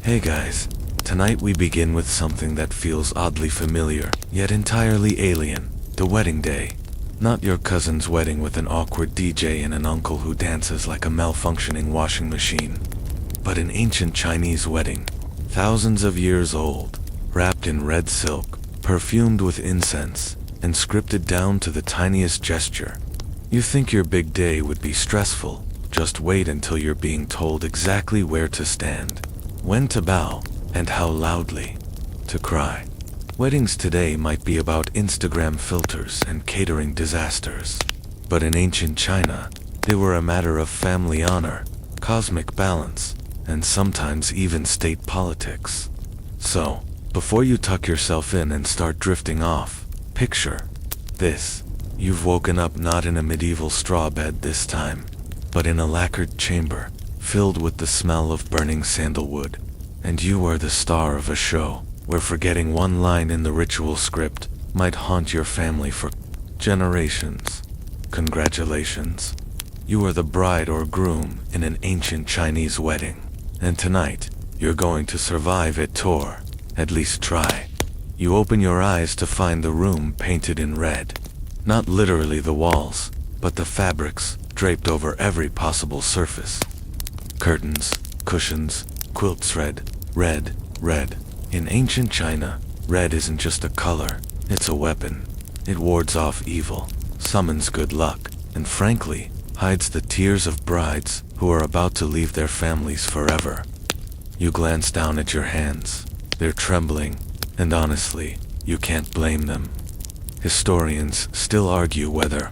Hey guys, tonight we begin with something that feels oddly familiar, yet entirely alien, the wedding day. Not your cousin's wedding with an awkward DJ and an uncle who dances like a malfunctioning washing machine, but an ancient Chinese wedding, thousands of years old, wrapped in red silk, perfumed with incense, and scripted down to the tiniest gesture. You think your big day would be stressful, just wait until you're being told exactly where to stand, when to bow, and how loudly to cry. Weddings today might be about Instagram filters and catering disasters, but in ancient China, they were a matter of family honor, cosmic balance, and sometimes even state politics. So, before you tuck yourself in and start drifting off, picture this. You've woken up not in a medieval straw bed this time, but in a lacquered chamber, filled with the smell of burning sandalwood. And you are the star of a show, where forgetting one line in the ritual script might haunt your family for generations. Congratulations. You are the bride or groom in an ancient Chinese wedding. And tonight, you're going to survive it, or at least try. You open your eyes to find the room painted in red. Not literally the walls, but the fabrics draped over every possible surface. Curtains, cushions, quilt thread, red, red. In ancient China, red isn't just a color, it's a weapon. It wards off evil, summons good luck, and frankly, hides the tears of brides who are about to leave their families forever. You glance down at your hands. They're trembling, and honestly, you can't blame them. Historians still argue whether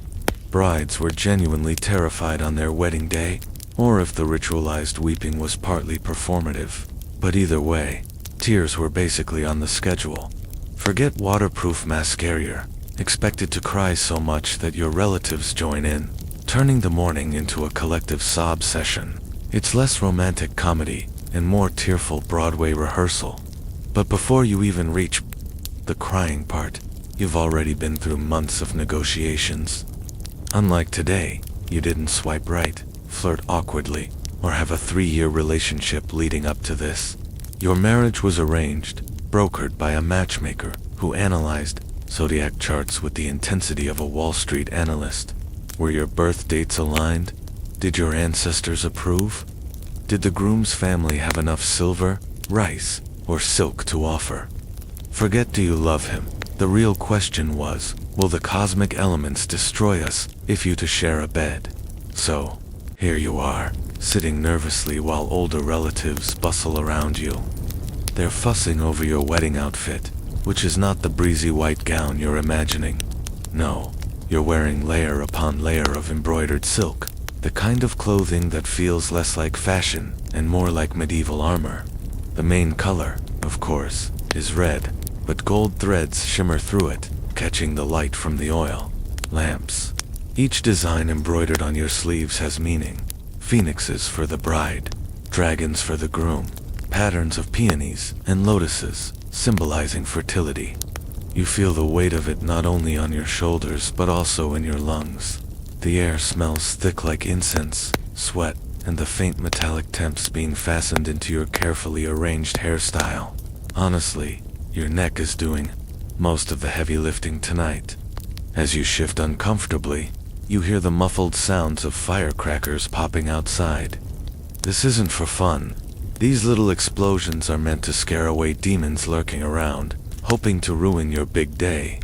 brides were genuinely terrified on their wedding day, or if the ritualized weeping was partly performative. But either way, tears were basically on the schedule. Forget waterproof mascara, expected to cry so much that your relatives join in, turning the morning into a collective sob session. It's less romantic comedy and more tearful Broadway rehearsal. But before you even reach the crying part, you've already been through months of negotiations. Unlike today, you didn't swipe right, flirt awkwardly, or have a 3-year relationship leading up to this. Your marriage was arranged, brokered by a matchmaker who analyzed zodiac charts with the intensity of a Wall Street analyst. Were your birth dates aligned? Did your ancestors approve? Did the groom's family have enough silver, rice, or silk to offer? Forget do you love him. The real question was, will the cosmic elements destroy us if you to share a bed? So, here you are, sitting nervously while older relatives bustle around you. They're fussing over your wedding outfit, which is not the breezy white gown you're imagining. No, you're wearing layer upon layer of embroidered silk, the kind of clothing that feels less like fashion and more like medieval armor. The main color, of course, is red, but gold threads shimmer through it, catching the light from the oil lamps. Each design embroidered on your sleeves has meaning. Phoenixes for the bride, dragons for the groom, patterns of peonies and lotuses, symbolizing fertility. You feel the weight of it not only on your shoulders but also in your lungs. The air smells thick like incense, sweat, and the faint metallic temps being fastened into your carefully arranged hairstyle. Honestly, your neck is doing most of the heavy lifting tonight. As you shift uncomfortably, you hear the muffled sounds of firecrackers popping outside. This isn't for fun. These little explosions are meant to scare away demons lurking around, hoping to ruin your big day.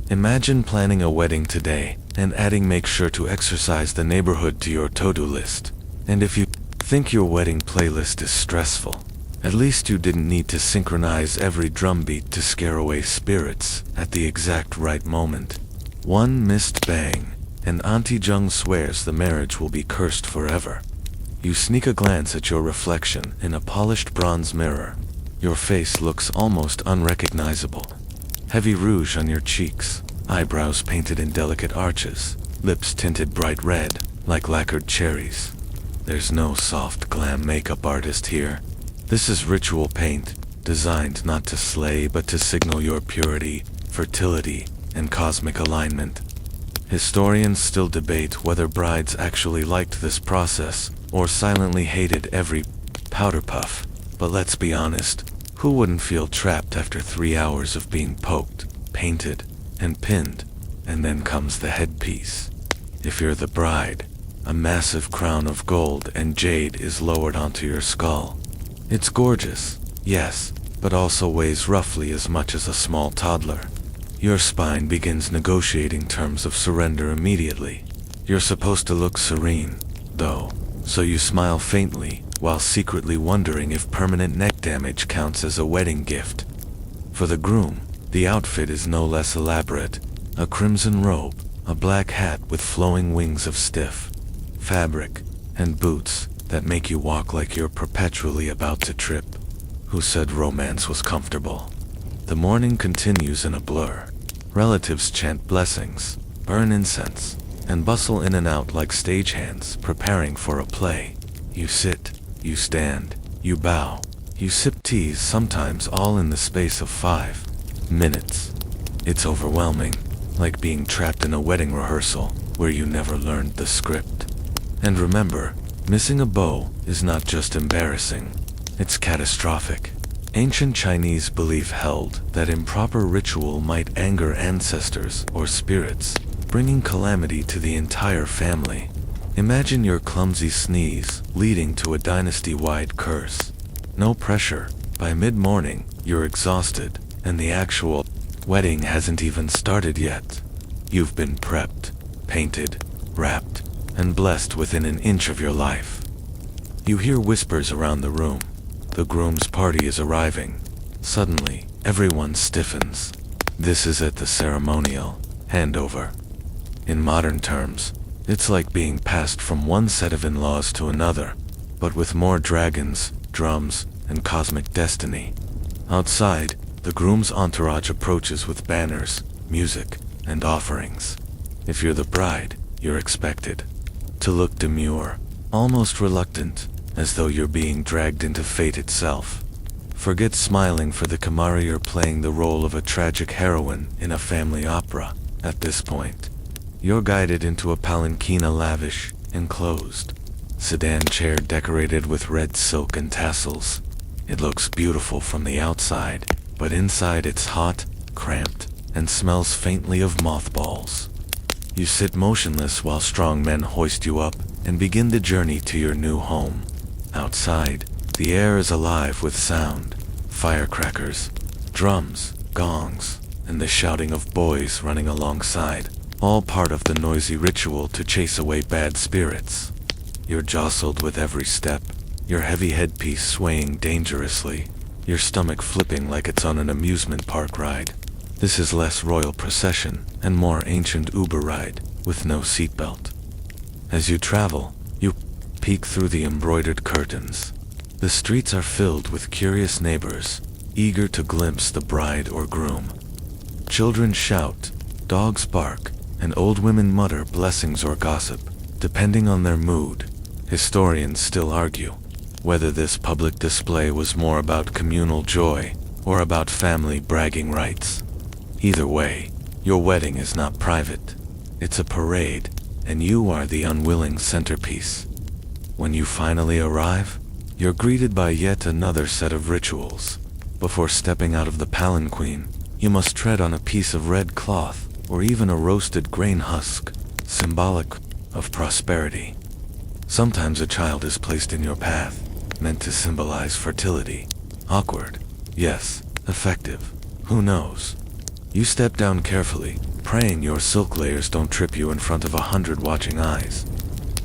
Imagine planning a wedding today and adding make sure to exercise the neighborhood to your to-do list. And if you think your wedding playlist is stressful, at least you didn't need to synchronize every drumbeat to scare away spirits at the exact right moment. One missed bang, and Auntie Jung swears the marriage will be cursed forever. You sneak a glance at your reflection in a polished bronze mirror. Your face looks almost unrecognizable. Heavy rouge on your cheeks, eyebrows painted in delicate arches, lips tinted bright red, like lacquered cherries. There's no soft glam makeup artist here. This is ritual paint, designed not to slay but to signal your purity, fertility, and cosmic alignment. Historians still debate whether brides actually liked this process or silently hated every powder puff. But let's be honest, who wouldn't feel trapped after 3 hours of being poked, painted, and pinned? And then comes the headpiece. If you're the bride, a massive crown of gold and jade is lowered onto your skull. It's gorgeous, yes, but also weighs roughly as much as a small toddler. Your spine begins negotiating terms of surrender immediately. You're supposed to look serene, though, so you smile faintly while secretly wondering if permanent neck damage counts as a wedding gift. For the groom, the outfit is no less elaborate. A crimson robe, a black hat with flowing wings of stiff fabric, and boots that make you walk like you're perpetually about to trip. Who said romance was comfortable? The morning continues in a blur. Relatives chant blessings, burn incense, and bustle in and out like stagehands preparing for a play. You sit, you stand, you bow, you sip teas, sometimes all in the space of 5 minutes. It's overwhelming, like being trapped in a wedding rehearsal where you never learned the script. And remember, missing a beau is not just embarrassing, it's catastrophic. Ancient Chinese belief held that improper ritual might anger ancestors or spirits, bringing calamity to the entire family. Imagine your clumsy sneeze leading to a dynasty-wide curse. No pressure. By mid-morning, you're exhausted, and the actual wedding hasn't even started yet. You've been prepped, painted, wrapped, and blessed within an inch of your life. You hear whispers around the room. The groom's party is arriving. Suddenly, everyone stiffens. This is at the ceremonial handover. In modern terms, it's like being passed from one set of in-laws to another, but with more dragons, drums, and cosmic destiny. Outside, the groom's entourage approaches with banners, music, and offerings. If you're the bride, you're expected to look demure, almost reluctant, as though you're being dragged into fate itself. Forget smiling for the Kamari, you're playing the role of a tragic heroine in a family opera. At this point, you're guided into a palanquin, a lavish, enclosed sedan chair decorated with red silk and tassels. It looks beautiful from the outside, but inside it's hot, cramped, and smells faintly of mothballs. You sit motionless while strong men hoist you up and begin the journey to your new home. Outside, the air is alive with sound, firecrackers, drums, gongs, and the shouting of boys running alongside, all part of the noisy ritual to chase away bad spirits. You're jostled with every step, your heavy headpiece swaying dangerously, your stomach flipping like it's on an amusement park ride. This is less royal procession and more ancient Uber ride with no seatbelt. As you travel, you peek through the embroidered curtains. The streets are filled with curious neighbors, eager to glimpse the bride or groom. Children shout, dogs bark, and old women mutter blessings or gossip, depending on their mood. Historians still argue whether this public display was more about communal joy or about family bragging rights. Either way, your wedding is not private. It's a parade, and you are the unwilling centerpiece. When you finally arrive, you're greeted by yet another set of rituals. Before stepping out of the palanquin, you must tread on a piece of red cloth or even a roasted grain husk, symbolic of prosperity. Sometimes a child is placed in your path, meant to symbolize fertility. Awkward. Yes, effective. Who knows? You step down carefully, praying your silk layers don't trip you in front of 100 watching eyes.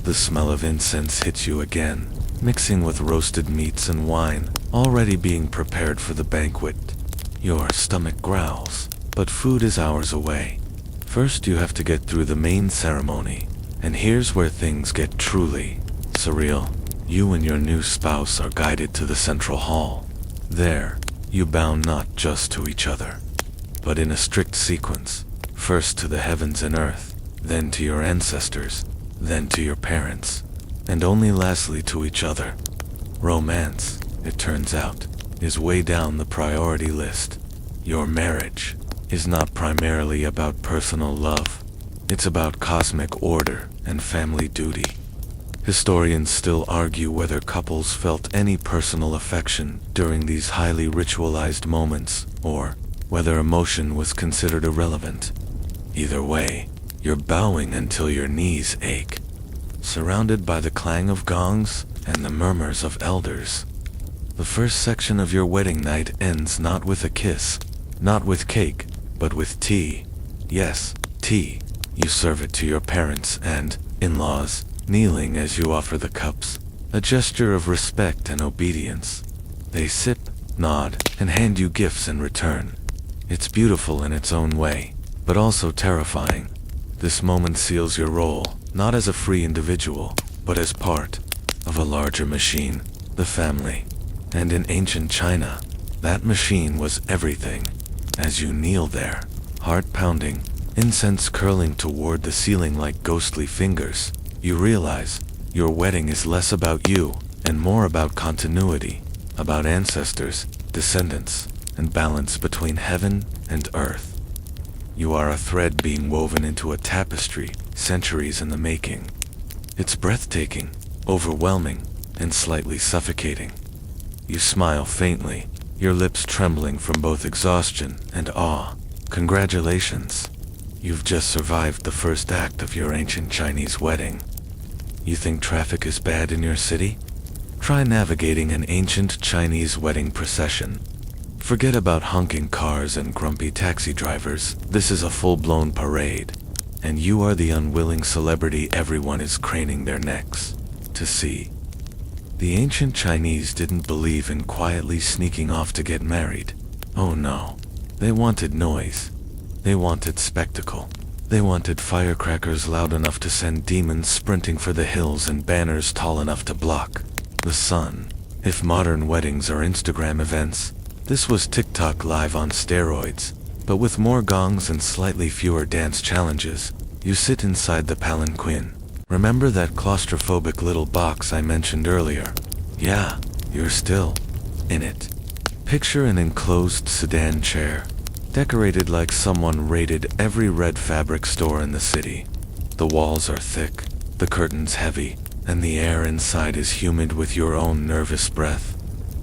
The smell of incense hits you again, mixing with roasted meats and wine, already being prepared for the banquet. Your stomach growls, but food is hours away. First you have to get through the main ceremony, and here's where things get truly surreal. You and your new spouse are guided to the central hall. There, you bow not just to each other, but in a strict sequence, first to the heavens and earth, then to your ancestors, then to your parents, and only lastly to each other. Romance, it turns out, is way down the priority list. Your marriage is not primarily about personal love. It's about cosmic order and family duty. Historians still argue whether couples felt any personal affection during these highly ritualized moments, or whether emotion was considered irrelevant. Either way, you're bowing until your knees ache, surrounded by the clang of gongs and the murmurs of elders. The first section of your wedding night ends not with a kiss, not with cake, but with tea. Yes, tea. You serve it to your parents and in-laws, kneeling as you offer the cups, a gesture of respect and obedience. They sip, nod, and hand you gifts in return. It's beautiful in its own way, but also terrifying. This moment seals your role, not as a free individual, but as part of a larger machine, the family. And in ancient China, that machine was everything. As you kneel there, heart pounding, incense curling toward the ceiling like ghostly fingers, you realize your wedding is less about you and more about continuity, about ancestors, descendants, and balance between heaven and earth. You are a thread being woven into a tapestry, centuries in the making. It's breathtaking, overwhelming, and slightly suffocating. You smile faintly, your lips trembling from both exhaustion and awe. Congratulations. You've just survived the first act of your ancient Chinese wedding. You think traffic is bad in your city? Try navigating an ancient Chinese wedding procession. Forget about honking cars and grumpy taxi drivers. This is a full-blown parade, and you are the unwilling celebrity everyone is craning their necks to see. The ancient Chinese didn't believe in quietly sneaking off to get married. Oh no. They wanted noise. They wanted spectacle. They wanted firecrackers loud enough to send demons sprinting for the hills and banners tall enough to block the sun. If modern weddings are Instagram events, this was TikTok live on steroids, but with more gongs and slightly fewer dance challenges. You sit inside the palanquin. Remember that claustrophobic little box I mentioned earlier? Yeah, you're still in it. Picture an enclosed sedan chair, decorated like someone raided every red fabric store in the city. The walls are thick, the curtains heavy, and the air inside is humid with your own nervous breath.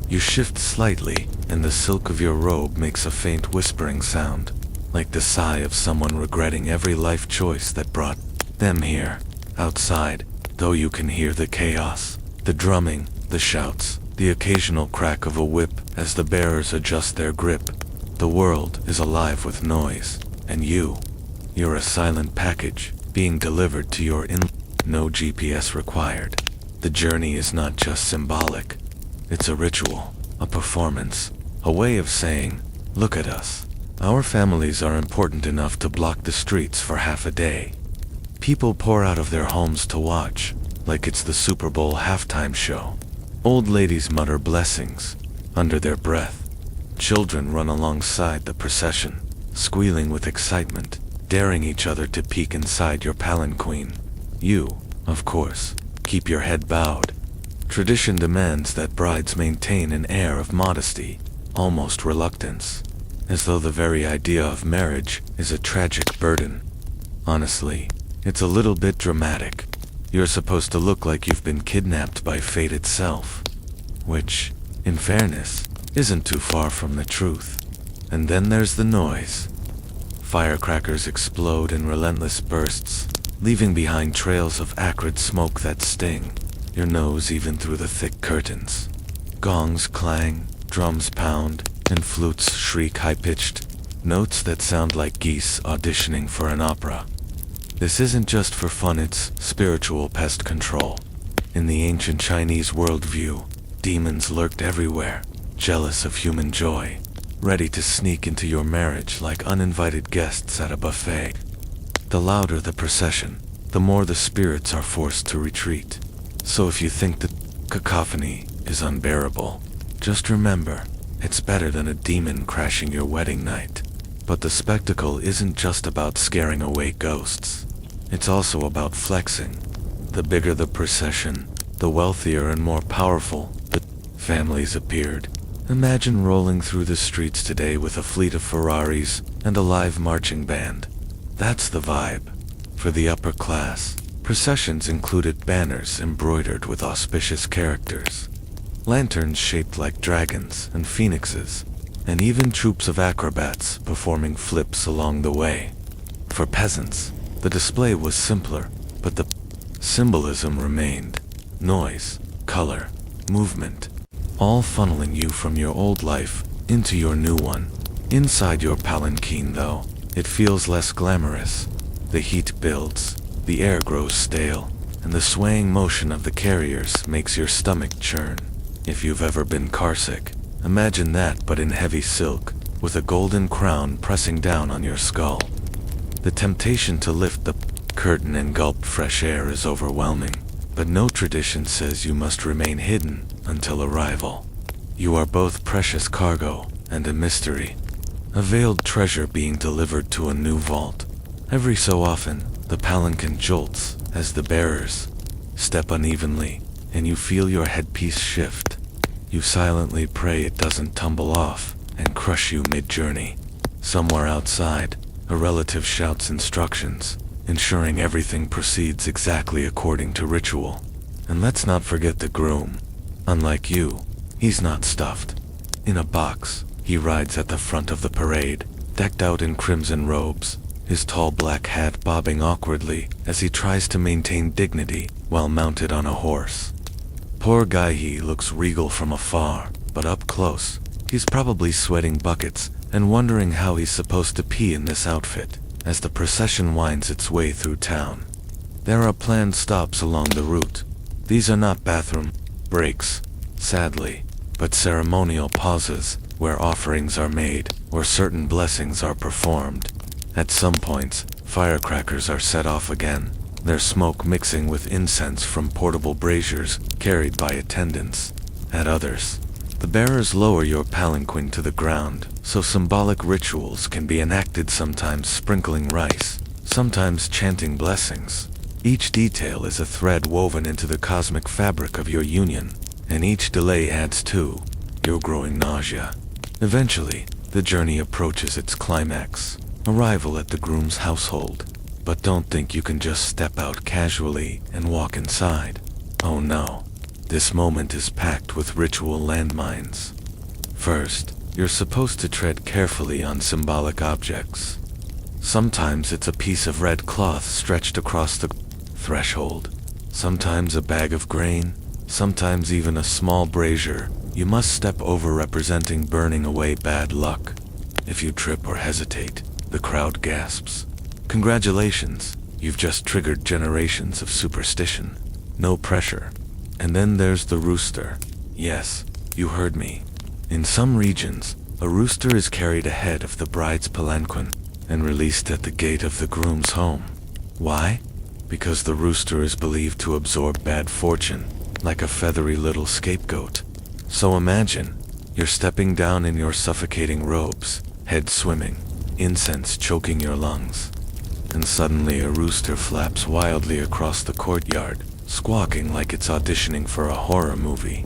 You shift slightly, and the silk of your robe makes a faint whispering sound, like the sigh of someone regretting every life choice that brought them here. Outside, though, you can hear the chaos, the drumming, the shouts, the occasional crack of a whip as the bearers adjust their grip. The world is alive with noise, and you're a silent package being delivered to your no GPS required. The journey is not just symbolic. It's a ritual, a performance, a way of saying, look at us. Our families are important enough to block the streets for half a day. People pour out of their homes to watch, like it's the Super Bowl halftime show. Old ladies mutter blessings under their breath. Children run alongside the procession, squealing with excitement, daring each other to peek inside your palanquin. You, of course, keep your head bowed. Tradition demands that brides maintain an air of modesty, almost reluctance, as though the very idea of marriage is a tragic burden. Honestly, it's a little bit dramatic. You're supposed to look like you've been kidnapped by fate itself, which, in fairness, isn't too far from the truth. And then there's the noise. Firecrackers explode in relentless bursts, leaving behind trails of acrid smoke that sting your nose even through the thick curtains. Gongs clang, drums pound, and flutes shriek high-pitched notes that sound like geese auditioning for an opera. This isn't just for fun, it's spiritual pest control. In the ancient Chinese worldview, demons lurked everywhere, jealous of human joy, ready to sneak into your marriage like uninvited guests at a buffet. The louder the procession, the more the spirits are forced to retreat. So if you think the cacophony is unbearable, just remember, it's better than a demon crashing your wedding night. But the spectacle isn't just about scaring away ghosts. It's also about flexing. The bigger the procession, the wealthier and more powerful the families appeared. Imagine rolling through the streets today with a fleet of Ferraris and a live marching band. That's the vibe. For the upper class, Processions included banners embroidered with auspicious characters, lanterns shaped like dragons and phoenixes, and even troops of acrobats performing flips along the way. For peasants, the display was simpler, but the symbolism remained. Noise, color, movement, all funneling you from your old life into your new one. Inside your palanquin, though, it feels less glamorous. The heat builds, the air grows stale, and the swaying motion of the carriers makes your stomach churn. If you've ever been carsick, imagine that but in heavy silk, with a golden crown pressing down on your skull. The temptation to lift the curtain and gulp fresh air is overwhelming, but no tradition says you must remain hidden until arrival. You are both precious cargo and a mystery, a veiled treasure being delivered to a new vault. Every so often, the palanquin jolts as the bearers step unevenly, and you feel your headpiece shift. You silently pray it doesn't tumble off and crush you mid-journey. Somewhere outside, a relative shouts instructions, ensuring everything proceeds exactly according to ritual. And let's not forget the groom. Unlike you, he's not stuffed in a box. He rides at the front of the parade, decked out in crimson robes, his tall black hat bobbing awkwardly as he tries to maintain dignity while mounted on a horse. Poor guy, he looks regal from afar, but up close, he's probably sweating buckets and wondering how he's supposed to pee in this outfit as the procession winds its way through town. There are planned stops along the route. These are not bathroom breaks, sadly, but ceremonial pauses where offerings are made or certain blessings are performed. At some points, firecrackers are set off again, their smoke mixing with incense from portable braziers carried by attendants. At others, the bearers lower your palanquin to the ground, so symbolic rituals can be enacted, sometimes sprinkling rice, sometimes chanting blessings. Each detail is a thread woven into the cosmic fabric of your union, and each delay adds to your growing nausea. Eventually, the journey approaches its climax, arrival at the groom's household. But don't think you can just step out casually and walk inside. Oh no, this moment is packed with ritual landmines. First, you're supposed to tread carefully on symbolic objects. Sometimes it's a piece of red cloth stretched across the threshold, sometimes a bag of grain, sometimes even a small brazier you must step over, representing burning away bad luck. If you trip or hesitate, the crowd gasps. Congratulations, you've just triggered generations of superstition. No pressure. And then there's the rooster. Yes, you heard me. In some regions, a rooster is carried ahead of the bride's palanquin and released at the gate of the groom's home. Why? Because the rooster is believed to absorb bad fortune, like a feathery little scapegoat. So imagine, you're stepping down in your suffocating robes, head swimming, incense choking your lungs, and suddenly a rooster flaps wildly across the courtyard, squawking like it's auditioning for a horror movie.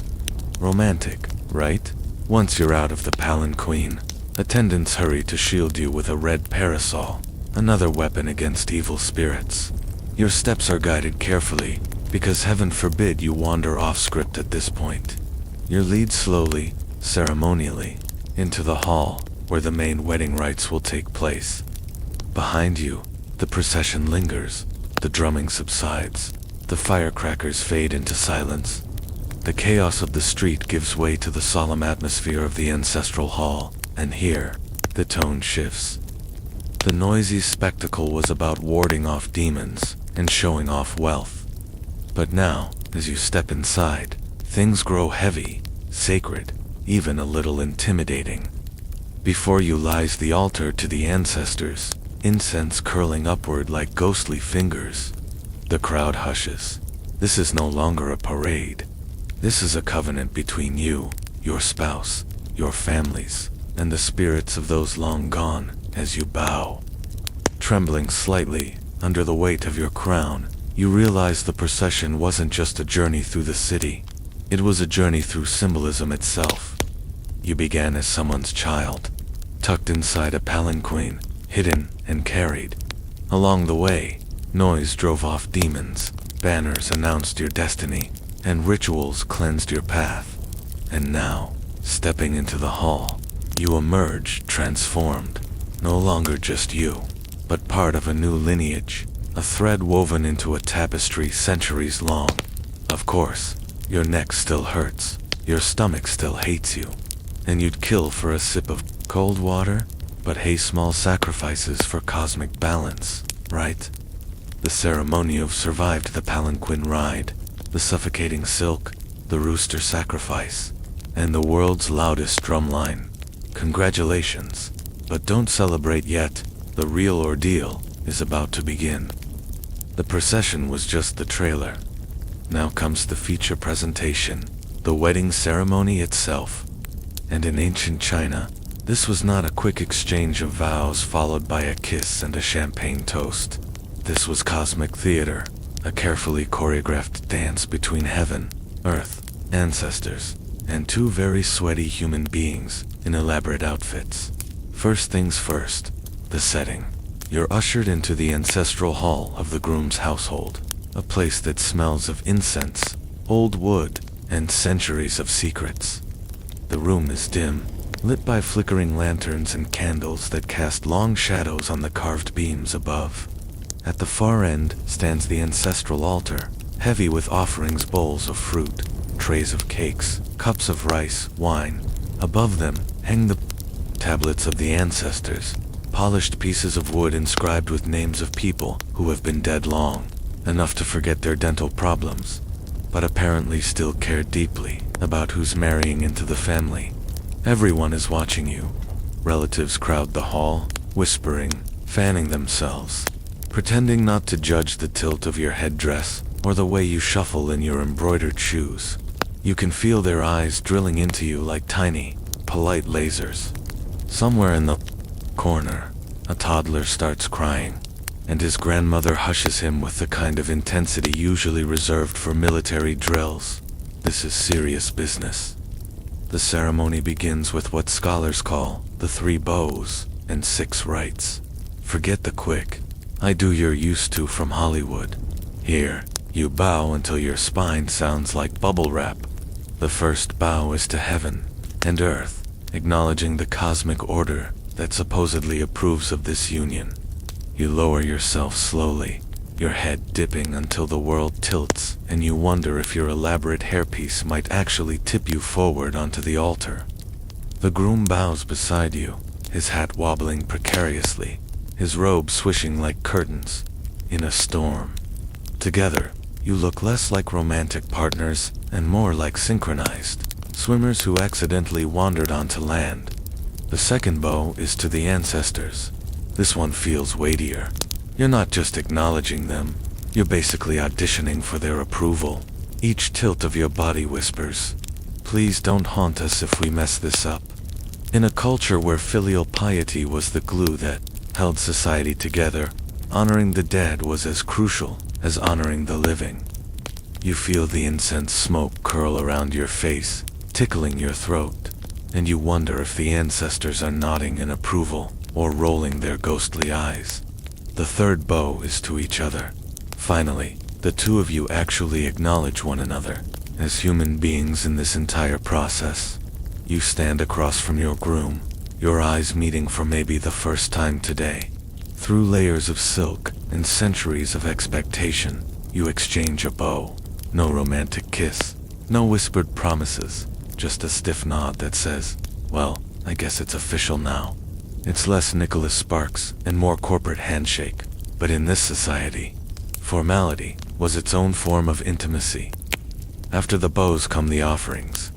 Romantic, right? Once you're out of the palanquin, attendants hurry to shield you with a red parasol, another weapon against evil spirits. Your steps are guided carefully, because heaven forbid you wander off script at this point. You lead slowly, ceremonially, into the hall where the main wedding rites will take place. Behind you, the procession lingers, the drumming subsides, the firecrackers fade into silence. The chaos of the street gives way to the solemn atmosphere of the ancestral hall, and here, the tone shifts. The noisy spectacle was about warding off demons and showing off wealth. But now, as you step inside, things grow heavy, sacred, even a little intimidating. Before you lies the altar to the ancestors, incense curling upward like ghostly fingers. The crowd hushes. This is no longer a parade. This is a covenant between you, your spouse, your families, and the spirits of those long gone. As you bow, trembling slightly under the weight of your crown, you realize the procession wasn't just a journey through the city. It was a journey through symbolism itself. You began as someone's child, tucked inside a palanquin, hidden and carried. Along the way, Noise drove off demons, banners announced your destiny, and rituals cleansed your path. And now, stepping into the hall, you emerge transformed, no longer just you, but part of a new lineage, a thread woven into a tapestry centuries long. Of course, your neck still hurts, your stomach still hates you, and you'd kill for a sip of cold water, but hey, small sacrifices for cosmic balance, right? The ceremony of survived the palanquin ride, the suffocating silk, the rooster sacrifice, and the world's loudest drumline. Congratulations, but don't celebrate yet, the real ordeal is about to begin. The procession was just the trailer. Now comes the feature presentation, the wedding ceremony itself. And in ancient China, this was not a quick exchange of vows followed by a kiss and a champagne toast. This was cosmic theater, a carefully choreographed dance between heaven, earth, ancestors, and two very sweaty human beings in elaborate outfits. First things first, the setting. You're ushered into the ancestral hall of the groom's household, a place that smells of incense, old wood, and centuries of secrets. The room is dim, lit by flickering lanterns and candles that cast long shadows on the carved beams above. At the far end stands the ancestral altar, heavy with offerings, bowls of fruit, trays of cakes, cups of rice, wine. Above them hang the tablets of the ancestors, polished pieces of wood inscribed with names of people who have been dead long, enough to forget their dental problems, but apparently still care deeply about who's marrying into the family. Everyone is watching you. Relatives crowd the hall, whispering, fanning themselves, pretending not to judge the tilt of your headdress or the way you shuffle in your embroidered shoes. You can feel their eyes drilling into you like tiny, polite lasers. Somewhere in the corner, a toddler starts crying, and his grandmother hushes him with the kind of intensity usually reserved for military drills. This is serious business. The ceremony begins with what scholars call the 3 bows and 6 rites. Forget the quick, I do you're used to from Hollywood. Here, you bow until your spine sounds like bubble wrap. The first bow is to heaven and earth, acknowledging the cosmic order that supposedly approves of this union. You lower yourself slowly, your head dipping until the world tilts, and you wonder if your elaborate hairpiece might actually tip you forward onto the altar. The groom bows beside you, his hat wobbling precariously, his robe swishing like curtains in a storm. Together, you look less like romantic partners and more like synchronized swimmers who accidentally wandered onto land. The second bow is to the ancestors. This one feels weightier. You're not just acknowledging them, you're basically auditioning for their approval. Each tilt of your body whispers, "Please don't haunt us if we mess this up." In a culture where filial piety was the glue that held society together, honoring the dead was as crucial as honoring the living. You feel the incense smoke curl around your face, tickling your throat, and you wonder if the ancestors are nodding in approval or rolling their ghostly eyes. The third bow is to each other. Finally, the two of you actually acknowledge one another as human beings in this entire process. You stand across from your groom, your eyes meeting for maybe the first time today. Through layers of silk and centuries of expectation, you exchange a bow. No romantic kiss, no whispered promises, just a stiff nod that says, "Well, I guess it's official now." It's less Nicholas Sparks and more corporate handshake, but in this society, formality was its own form of intimacy. After the bows come the offerings.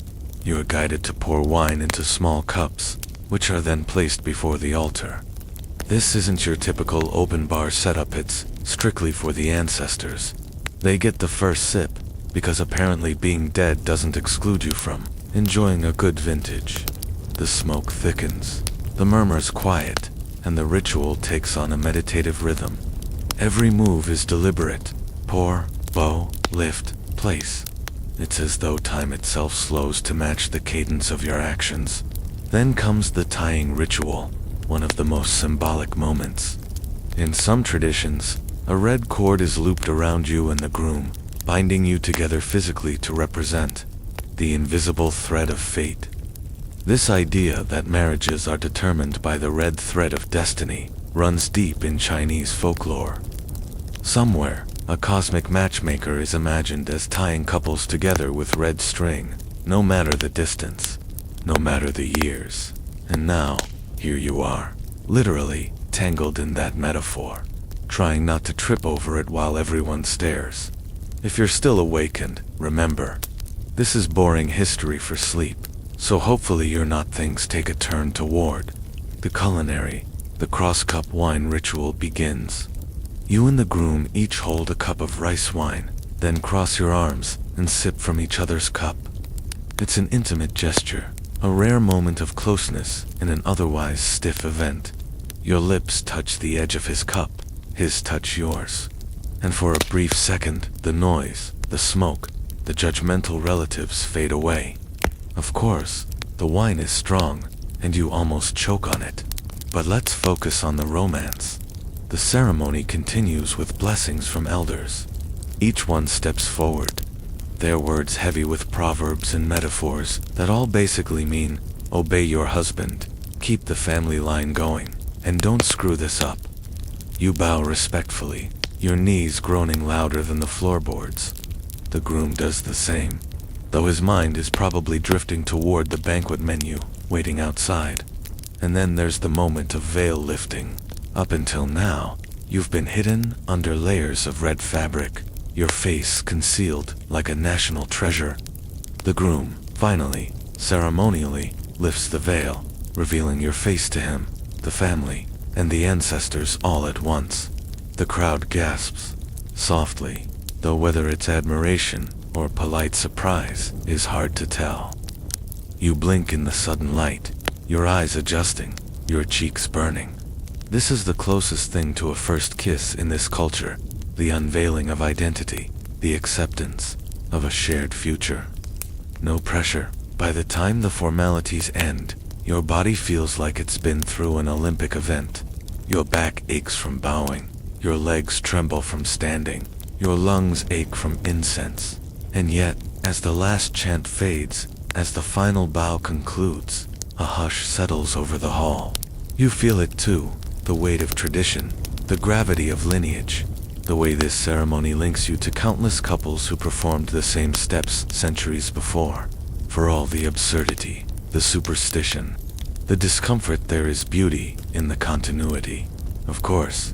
You are guided to pour wine into small cups, which are then placed before the altar. This isn't your typical open bar setup, it's strictly for the ancestors. They get the first sip, because apparently being dead doesn't exclude you from enjoying a good vintage. The smoke thickens, the murmurs quiet, and the ritual takes on a meditative rhythm. Every move is deliberate. Pour, bow, lift, place. It's as though time itself slows to match the cadence of your actions. Then comes the tying ritual, one of the most symbolic moments. In some traditions, A red cord is looped around you and the groom, binding you together physically to represent the invisible thread of fate. This idea that marriages are determined by the red thread of destiny runs deep in Chinese folklore. Somewhere, a cosmic matchmaker is imagined as tying couples together with red string, no matter the distance, no matter the years. And now, here you are, literally tangled in that metaphor, trying not to trip over it while everyone stares. If you're still awakened, remember, this is boring history for sleep, so hopefully your not things take a turn toward the culinary. The cross-cup wine ritual begins. You and the groom each hold a cup of rice wine, then cross your arms and sip from each other's cup. It's an intimate gesture, a rare moment of closeness in an otherwise stiff event. Your lips touch the edge of his cup, his touch yours. And for a brief second, the noise, the smoke, the judgmental relatives fade away. Of course, the wine is strong, and you almost choke on it. But let's focus on the romance. The ceremony continues with blessings from elders. Each one steps forward, their words heavy with proverbs and metaphors that all basically mean, obey your husband, keep the family line going, and don't screw this up. You bow respectfully, your knees groaning louder than the floorboards. The groom does the same, though his mind is probably drifting toward the banquet menu, waiting outside. And then there's the moment of veil lifting. Up until now, you've been hidden under layers of red fabric, your face concealed like a national treasure. The groom, finally, ceremonially, lifts the veil, revealing your face to him, the family, and the ancestors all at once. The crowd gasps, softly, though whether it's admiration or polite surprise is hard to tell. You blink in the sudden light, your eyes adjusting, your cheeks burning. This is the closest thing to a first kiss in this culture, the unveiling of identity, the acceptance of a shared future. No pressure. By the time the formalities end, your body feels like it's been through an Olympic event. Your back aches from bowing, your legs tremble from standing, your lungs ache from incense. And yet, as the last chant fades, as the final bow concludes, a hush settles over the hall. You feel it too, the weight of tradition, the gravity of lineage, the way this ceremony links you to countless couples who performed the same steps centuries before. For all the absurdity, the superstition, the discomfort, there is beauty in the continuity. Of course,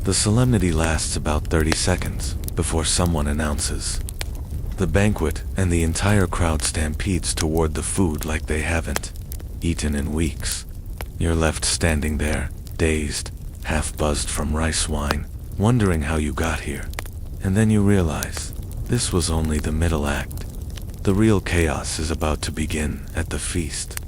the solemnity lasts about 30 seconds before someone announces the banquet, and the entire crowd stampedes toward the food like they haven't eaten in weeks. You're left standing there, dazed, half-buzzed from rice wine, wondering how you got here. And then you realize, this was only the middle act. The real chaos is about to begin at the feast.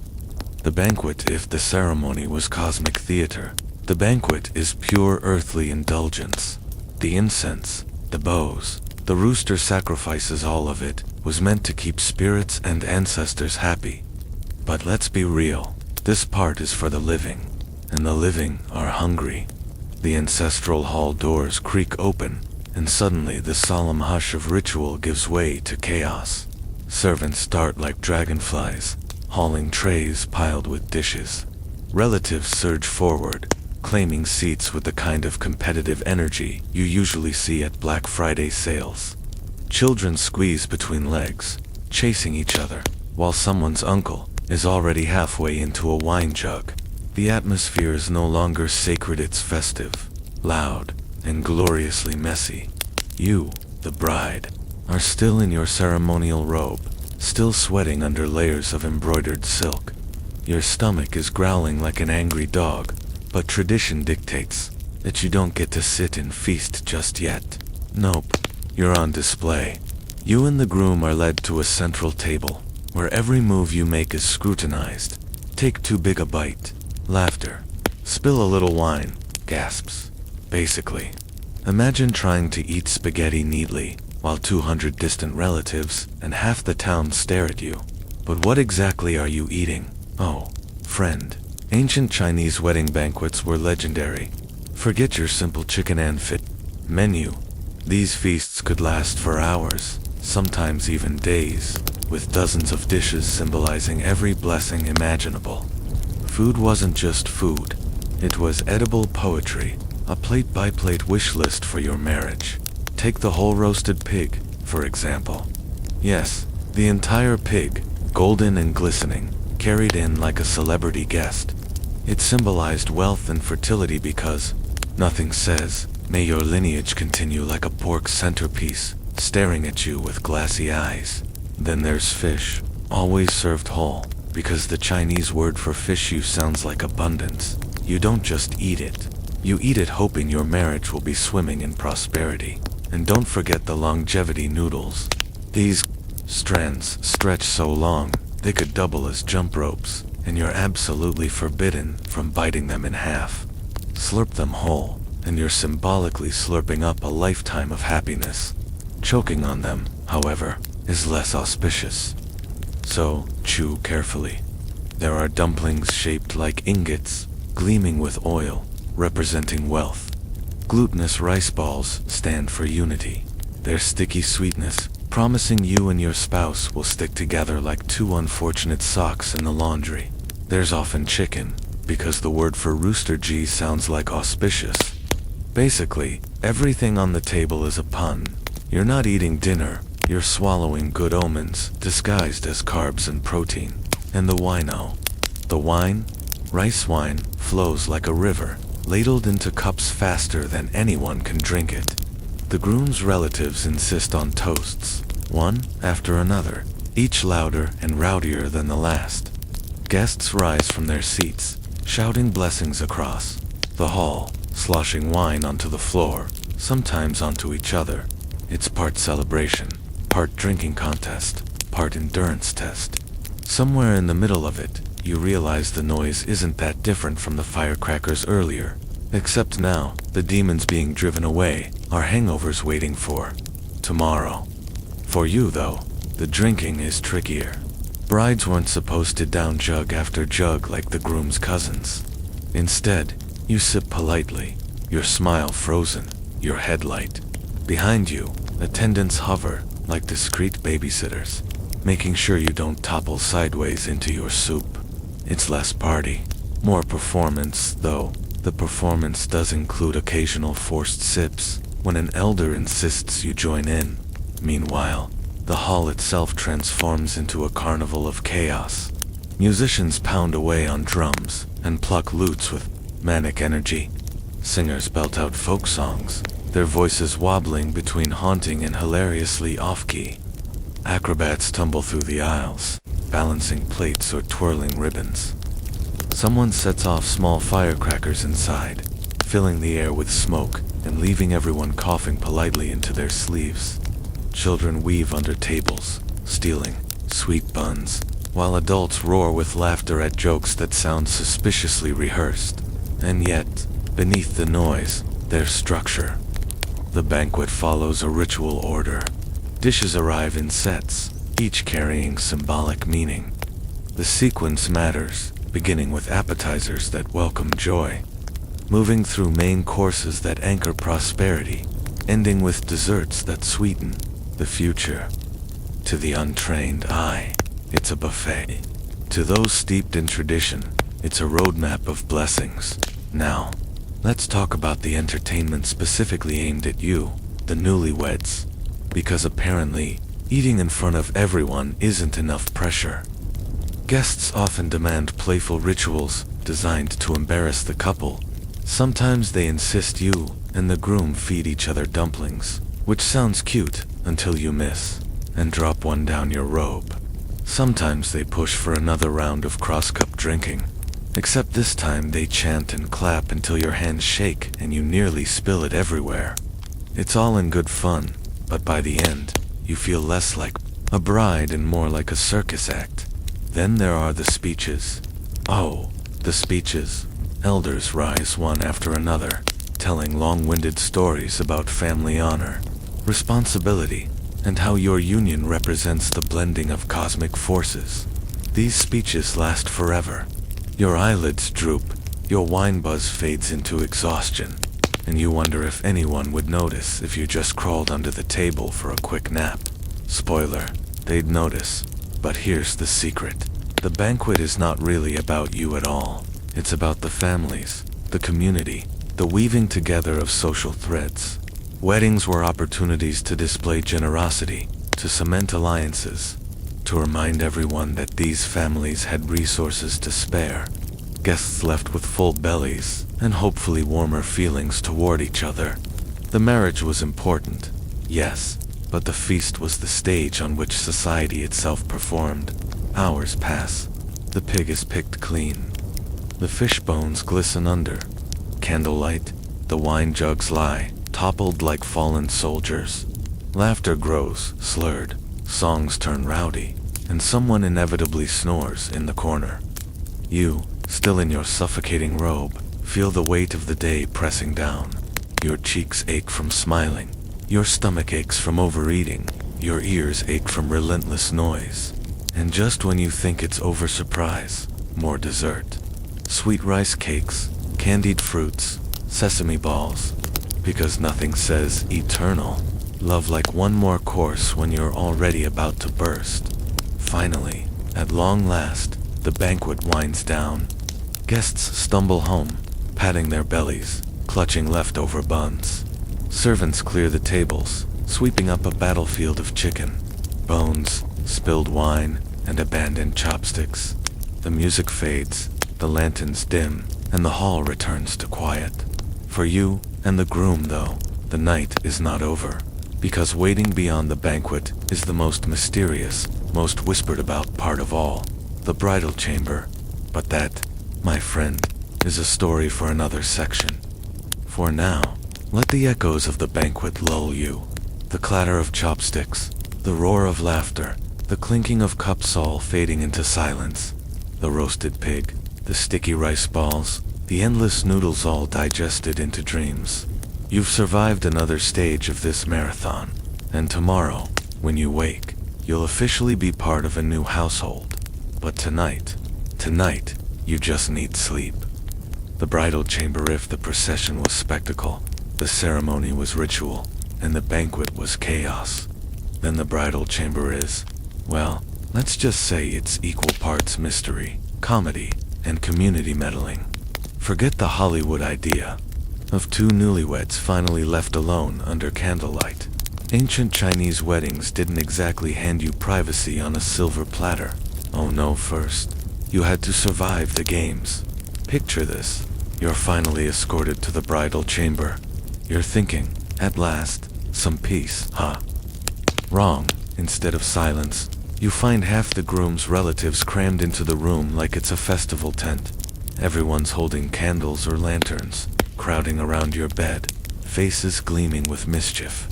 The banquet, if the ceremony was cosmic theater, the banquet is pure earthly indulgence. The incense, the bows, the rooster sacrifices, all of it was meant to keep spirits and ancestors happy. But let's be real, this part is for the living, and the living are hungry. The ancestral hall doors creak open, and suddenly the solemn hush of ritual gives way to chaos. Servants dart like dragonflies, hauling trays piled with dishes. Relatives surge forward, claiming seats with the kind of competitive energy you usually see at Black Friday sales. Children squeeze between legs, chasing each other, while someone's uncle is already halfway into a wine jug. The atmosphere is no longer sacred, it's festive, loud, and gloriously messy. You, the bride, are still in your ceremonial robe, still sweating under layers of embroidered silk. Your stomach is growling like an angry dog, but tradition dictates that you don't get to sit and feast just yet. Nope, you're on display. You and the groom are led to a central table, where every move you make is scrutinized. Take too big a bite. Laughter. Spill a little wine. Gasps. Basically, imagine trying to eat spaghetti neatly, while 200 distant relatives and half the town stare at you. But what exactly are you eating? Oh, friend. Ancient Chinese wedding banquets were legendary. Forget your simple chicken and fish. Menu. These feasts could last for hours, sometimes even days, with dozens of dishes symbolizing every blessing imaginable. Food wasn't just food. It was edible poetry, a plate-by-plate wish list for your marriage. Take the whole roasted pig, for example. Yes, the entire pig, golden and glistening, carried in like a celebrity guest. It symbolized wealth and fertility because nothing says, "May your lineage continue," like a pork centerpiece, staring at you with glassy eyes. Then there's fish, always served whole, because the Chinese word for fish sounds like abundance. You don't just eat it. You eat it hoping your marriage will be swimming in prosperity. And don't forget the longevity noodles. These strands stretch so long, they could double as jump ropes, and you're absolutely forbidden from biting them in half. Slurp them whole, and you're symbolically slurping up a lifetime of happiness. Choking on them, however, is less auspicious. So, chew carefully. There are dumplings shaped like ingots, gleaming with oil, representing wealth. Glutinous rice balls stand for unity. Their sticky sweetness, promising you and your spouse will stick together like two unfortunate socks in the laundry. There's often chicken, because the word for rooster sounds like auspicious. Basically, everything on the table is a pun. You're not eating dinner, you're swallowing good omens, disguised as carbs and protein. And the wino. The wine, rice wine, flows like a river, ladled into cups faster than anyone can drink it. The groom's relatives insist on toasts, one after another, each louder and rowdier than the last. Guests rise from their seats, shouting blessings across the hall, sloshing wine onto the floor, sometimes onto each other. It's part celebration, part drinking contest, part endurance test. Somewhere in the middle of it, you realize the noise isn't that different from the firecrackers earlier, except now, the demons being driven away, are hangovers waiting for tomorrow. For you, though, the drinking is trickier. Brides weren't supposed to down jug after jug like the groom's cousins. Instead, you sip politely, your smile frozen, your head light. Behind you, attendants hover like discreet babysitters, making sure you don't topple sideways into your soup. It's less party, more performance, though the performance does include occasional forced sips when an elder insists you join in. Meanwhile, the hall itself transforms into a carnival of chaos. Musicians pound away on drums and pluck lutes with manic energy. Singers belt out folk songs, their voices wobbling between haunting and hilariously off-key. Acrobats tumble through the aisles, balancing plates or twirling ribbons. Someone sets off small firecrackers inside, filling the air with smoke and leaving everyone coughing politely into their sleeves. Children weave under tables, stealing sweet buns, while adults roar with laughter at jokes that sound suspiciously rehearsed. And yet, beneath the noise, there's structure. The banquet follows a ritual order. Dishes arrive in sets, each carrying symbolic meaning. The sequence matters, beginning with appetizers that welcome joy, moving through main courses that anchor prosperity, ending with desserts that sweeten the future. To the untrained eye, it's a buffet. To those steeped in tradition, it's a roadmap of blessings. Now, let's talk about the entertainment specifically aimed at you, the newlyweds. Because apparently, eating in front of everyone isn't enough pressure. Guests often demand playful rituals designed to embarrass the couple. Sometimes they insist you and the groom feed each other dumplings, which sounds cute until you miss and drop one down your robe. Sometimes they push for another round of cross-cup drinking, except this time they chant and clap until your hands shake and you nearly spill it everywhere. It's all in good fun, but by the end, you feel less like a bride and more like a circus act. Then there are the speeches. Oh, the speeches. Elders rise one after another, telling long-winded stories about family honor, responsibility, and how your union represents the blending of cosmic forces. These speeches last forever. Your eyelids droop, your wine buzz fades into exhaustion. and you wonder if anyone would notice if you just crawled under the table for a quick nap. Spoiler, they'd notice. But here's the secret. The banquet is not really about you at all. It's about the families, the community, the weaving together of social threads. Weddings were opportunities to display generosity, to cement alliances, to remind everyone that these families had resources to spare. Guests left with full bellies, and hopefully warmer feelings toward each other. The marriage was important, yes, but the feast was the stage on which society itself performed. Hours pass. The pig is picked clean. The fish bones glisten under candlelight. The wine jugs lie, toppled like fallen soldiers. Laughter grows, slurred. Songs turn rowdy, and someone inevitably snores in the corner. You, still in your suffocating robe, feel the weight of the day pressing down. Your cheeks ache from smiling. Your stomach aches from overeating. Your ears ache from relentless noise. And just when you think it's over, surprise, more dessert. Sweet rice cakes, candied fruits, sesame balls. Because nothing says eternal love like one more course when you're already about to burst. Finally, at long last, the banquet winds down. Guests stumble home, patting their bellies, clutching leftover buns. Servants clear the tables, sweeping up a battlefield of chicken, bones, spilled wine, and abandoned chopsticks. The music fades, the lanterns dim, and the hall returns to quiet. For you and the groom, though, the night is not over, because waiting beyond the banquet is the most mysterious, most whispered about part of all, the bridal chamber. But that, my friend, is a story for another section. For now, let the echoes of the banquet lull you. The clatter of chopsticks, the roar of laughter, the clinking of cups all fading into silence. The roasted pig, the sticky rice balls, the endless noodles all digested into dreams. You've survived another stage of this marathon, and tomorrow, when you wake, you'll officially be part of a new household. But tonight, you just need sleep. The bridal chamber, if the procession was spectacle, the ceremony was ritual, and the banquet was chaos, then the bridal chamber is, well, let's just say it's equal parts mystery, comedy, and community meddling. Forget the Hollywood idea of two newlyweds finally left alone under candlelight. Ancient Chinese weddings didn't exactly hand you privacy on a silver platter. Oh no, first, you had to survive the games. Picture this. You're finally escorted to the bridal chamber. You're thinking, at last, some peace, huh? Wrong. Instead of silence, you find half the groom's relatives crammed into the room like it's a festival tent. Everyone's holding candles or lanterns, crowding around your bed, faces gleaming with mischief.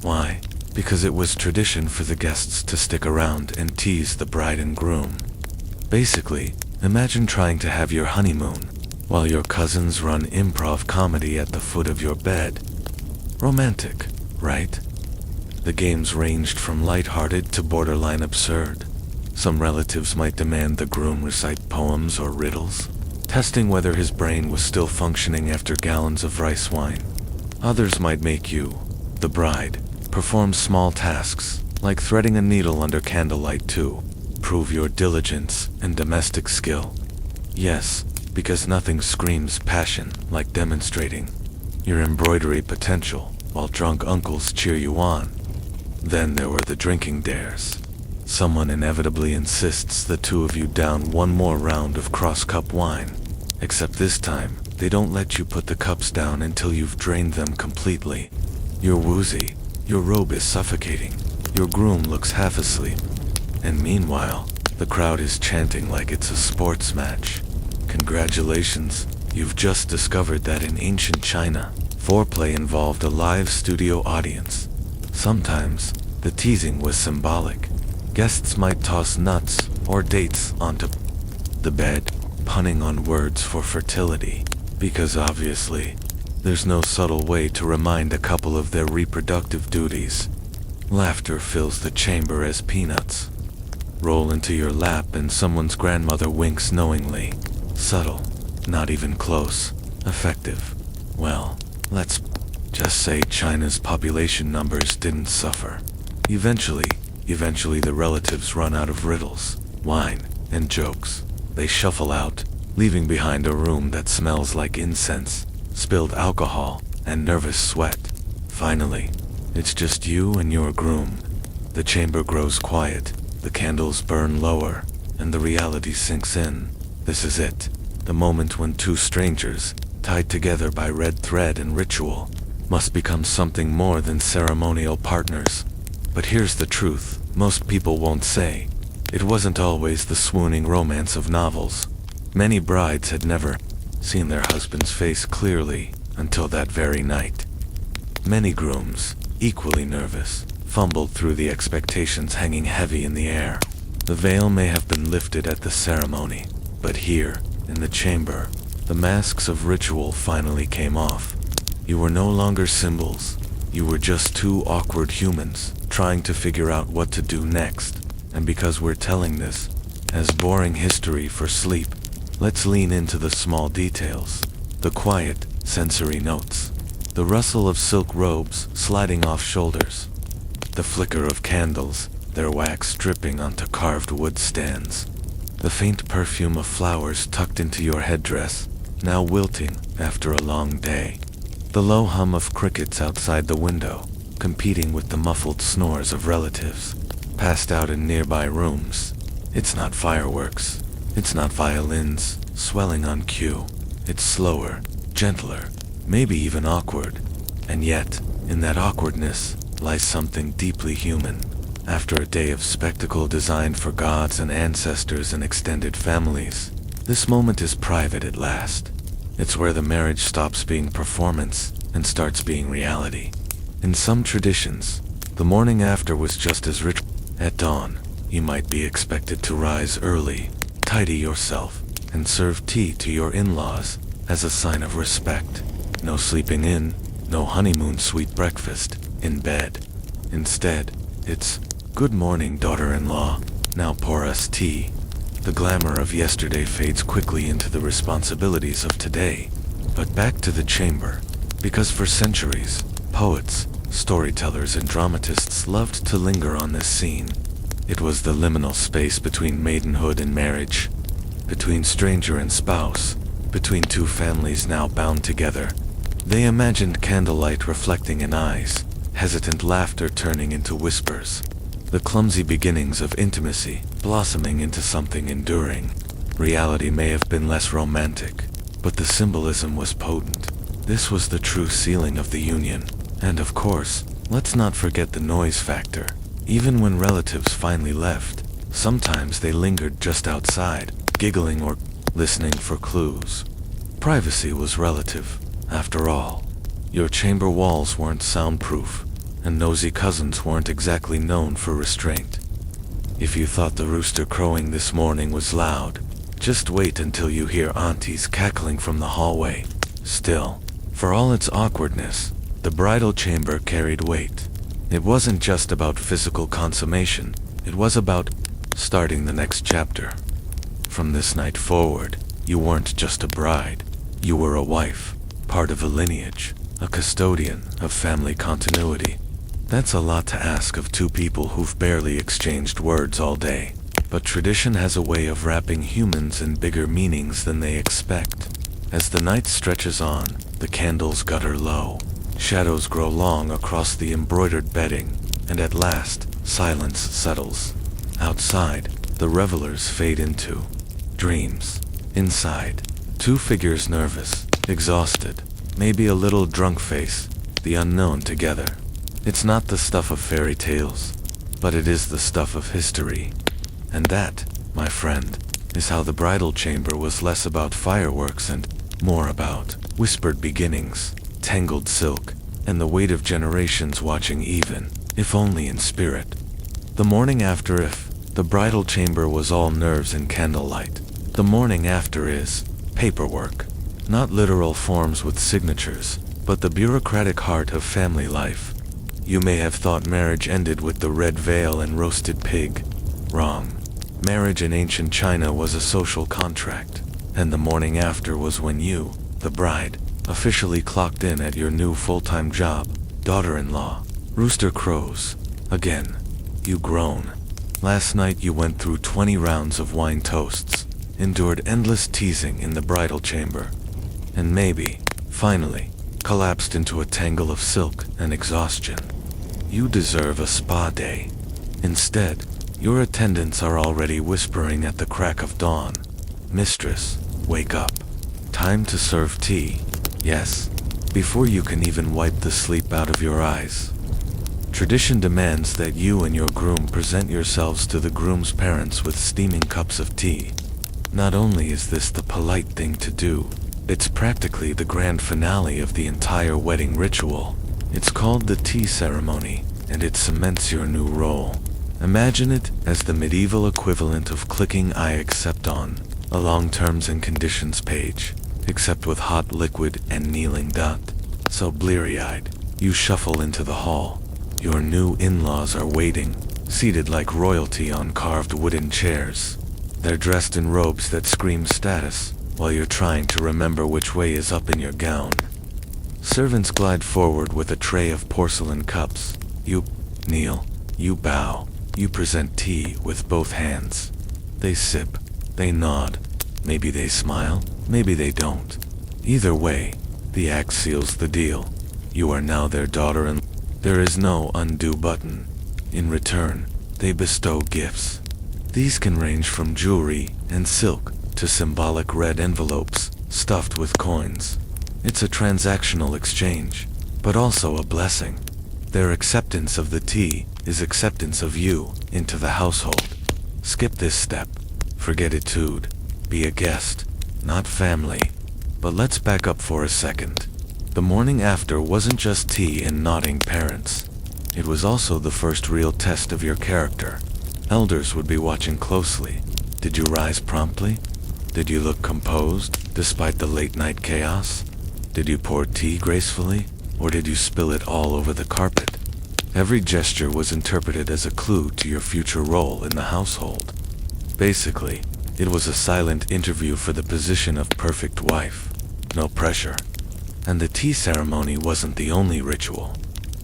Why? Because it was tradition for the guests to stick around and tease the bride and groom. Basically, imagine trying to have your honeymoon while your cousins run improv comedy at the foot of your bed. Romantic, right? The games ranged from lighthearted to borderline absurd. Some relatives might demand the groom recite poems or riddles, testing whether his brain was still functioning after gallons of rice wine. Others might make you, the bride, perform small tasks, like threading a needle under candlelight to prove your diligence and domestic skill. Yes, because nothing screams passion like demonstrating your embroidery potential while drunk uncles cheer you on. Then there were the drinking dares. Someone inevitably insists the two of you down one more round of cross-cup wine. Except this time, they don't let you put the cups down until you've drained them completely. You're woozy, your robe is suffocating, your groom looks half asleep. And meanwhile, the crowd is chanting like it's a sports match. Congratulations, you've just discovered that in ancient China, foreplay involved a live studio audience. Sometimes, the teasing was symbolic. Guests might toss nuts or dates onto the bed, punning on words for fertility, because obviously, there's no subtle way to remind a couple of their reproductive duties. Laughter fills the chamber as peanuts roll into your lap and someone's grandmother winks knowingly. Subtle, not even close, effective. Well, Let's just say China's population numbers didn't suffer. Eventually the relatives run out of riddles, wine, and jokes. They shuffle out, leaving behind a room that smells like incense, spilled alcohol, and nervous sweat. Finally, it's just you and your groom. The chamber grows quiet, the candles burn lower, and the reality sinks in. This is it, the moment when two strangers, tied together by red thread and ritual, must become something more than ceremonial partners. But here's the truth, most people won't say. It wasn't always the swooning romance of novels. Many brides had never seen their husband's face clearly until that very night. Many grooms, equally nervous, fumbled through the expectations hanging heavy in the air. The veil may have been lifted at the ceremony, but here, in the chamber, the masks of ritual finally came off. You were no longer symbols. You were just two awkward humans, trying to figure out what to do next. And because we're telling this as boring history for sleep, let's lean into the small details. The quiet, sensory notes. The rustle of silk robes sliding off shoulders. The flicker of candles, their wax dripping onto carved wood stands. The faint perfume of flowers tucked into your headdress, now wilting after a long day. The low hum of crickets outside the window, competing with the muffled snores of relatives, passed out in nearby rooms. It's not fireworks. It's not violins, swelling on cue. It's slower, gentler, maybe even awkward. And yet, in that awkwardness, lies something deeply human. After a day of spectacle designed for gods and ancestors and extended families, this moment is private at last. It's where the marriage stops being performance and starts being reality. In some traditions, the morning after was just as rich. At dawn, you might be expected to rise early, tidy yourself, and serve tea to your in-laws as a sign of respect. No sleeping in, no honeymoon sweet breakfast, in bed. Instead, it's, "Good morning, daughter-in-law, now pour us tea." The glamour of yesterday fades quickly into the responsibilities of today. But back to the chamber, because for centuries, poets, storytellers, and dramatists loved to linger on this scene. It was the liminal space between maidenhood and marriage, between stranger and spouse, between two families now bound together. They imagined candlelight reflecting in eyes, hesitant laughter turning into whispers, the clumsy beginnings of intimacy blossoming into something enduring. Reality may have been less romantic, but the symbolism was potent. This was the true sealing of the union. And of course, let's not forget the noise factor. Even when relatives finally left, sometimes they lingered just outside, giggling or listening for clues. Privacy was relative, after all. Your chamber walls weren't soundproof, and nosy cousins weren't exactly known for restraint. If you thought the rooster crowing this morning was loud, just wait until you hear aunties cackling from the hallway. Still, for all its awkwardness, the bridal chamber carried weight. It wasn't just about physical consummation, it was about starting the next chapter. From this night forward, you weren't just a bride. You were a wife, part of a lineage, a custodian of family continuity. That's a lot to ask of two people who've barely exchanged words all day. But tradition has a way of wrapping humans in bigger meanings than they expect. As the night stretches on, the candles gutter low. Shadows grow long across the embroidered bedding, and at last, silence settles. Outside, the revelers fade into dreams. Inside, two figures nervous, exhausted, maybe a little drunk face, the unknown together. It's not the stuff of fairy tales, but it is the stuff of history. And that, my friend, is how the bridal chamber was less about fireworks and more about whispered beginnings, tangled silk, and the weight of generations watching even, if only in spirit. The morning after, if the bridal chamber was all nerves and candlelight, the morning after is paperwork. Not literal forms with signatures, but the bureaucratic heart of family life. You may have thought marriage ended with the red veil and roasted pig. Wrong. Marriage in ancient China was a social contract, and the morning after was when you, the bride, officially clocked in at your new full-time job, daughter-in-law. Rooster crows. Again. You groan. Last night you went through 20 rounds of wine toasts, endured endless teasing in the bridal chamber, and maybe, finally, collapsed into a tangle of silk and exhaustion. You deserve a spa day. Instead, your attendants are already whispering at the crack of dawn. Mistress, wake up. Time to serve tea. Yes, before you can even wipe the sleep out of your eyes. Tradition demands that you and your groom present yourselves to the groom's parents with steaming cups of tea. Not only is this the polite thing to do, it's practically the grand finale of the entire wedding ritual. It's called the tea ceremony, and it cements your new role. Imagine it as the medieval equivalent of clicking I accept on a long terms and conditions page, except with hot liquid and kneeling dot. So bleary-eyed, you shuffle into the hall. Your new in-laws are waiting, seated like royalty on carved wooden chairs. They're dressed in robes that scream status, while you're trying to remember which way is up in your gown. Servants glide forward with a tray of porcelain cups. You kneel, you bow, you present tea with both hands. They sip, they nod, maybe they smile, maybe they don't. Either way, the act seals the deal. You are now their daughter and there is no undo button. In return, they bestow gifts. These can range from jewelry and silk to symbolic red envelopes stuffed with coins. It's a transactional exchange, but also a blessing. Their acceptance of the tea is acceptance of you into the household. Skip this step. Forget etude. Be a guest, not family. But let's back up for a second. The morning after wasn't just tea and nodding parents. It was also the first real test of your character. Elders would be watching closely. Did you rise promptly? Did you look composed, despite the late-night chaos? Did you pour tea gracefully, or did you spill it all over the carpet? Every gesture was interpreted as a clue to your future role in the household. Basically, it was a silent interview for the position of perfect wife. No pressure. And the tea ceremony wasn't the only ritual.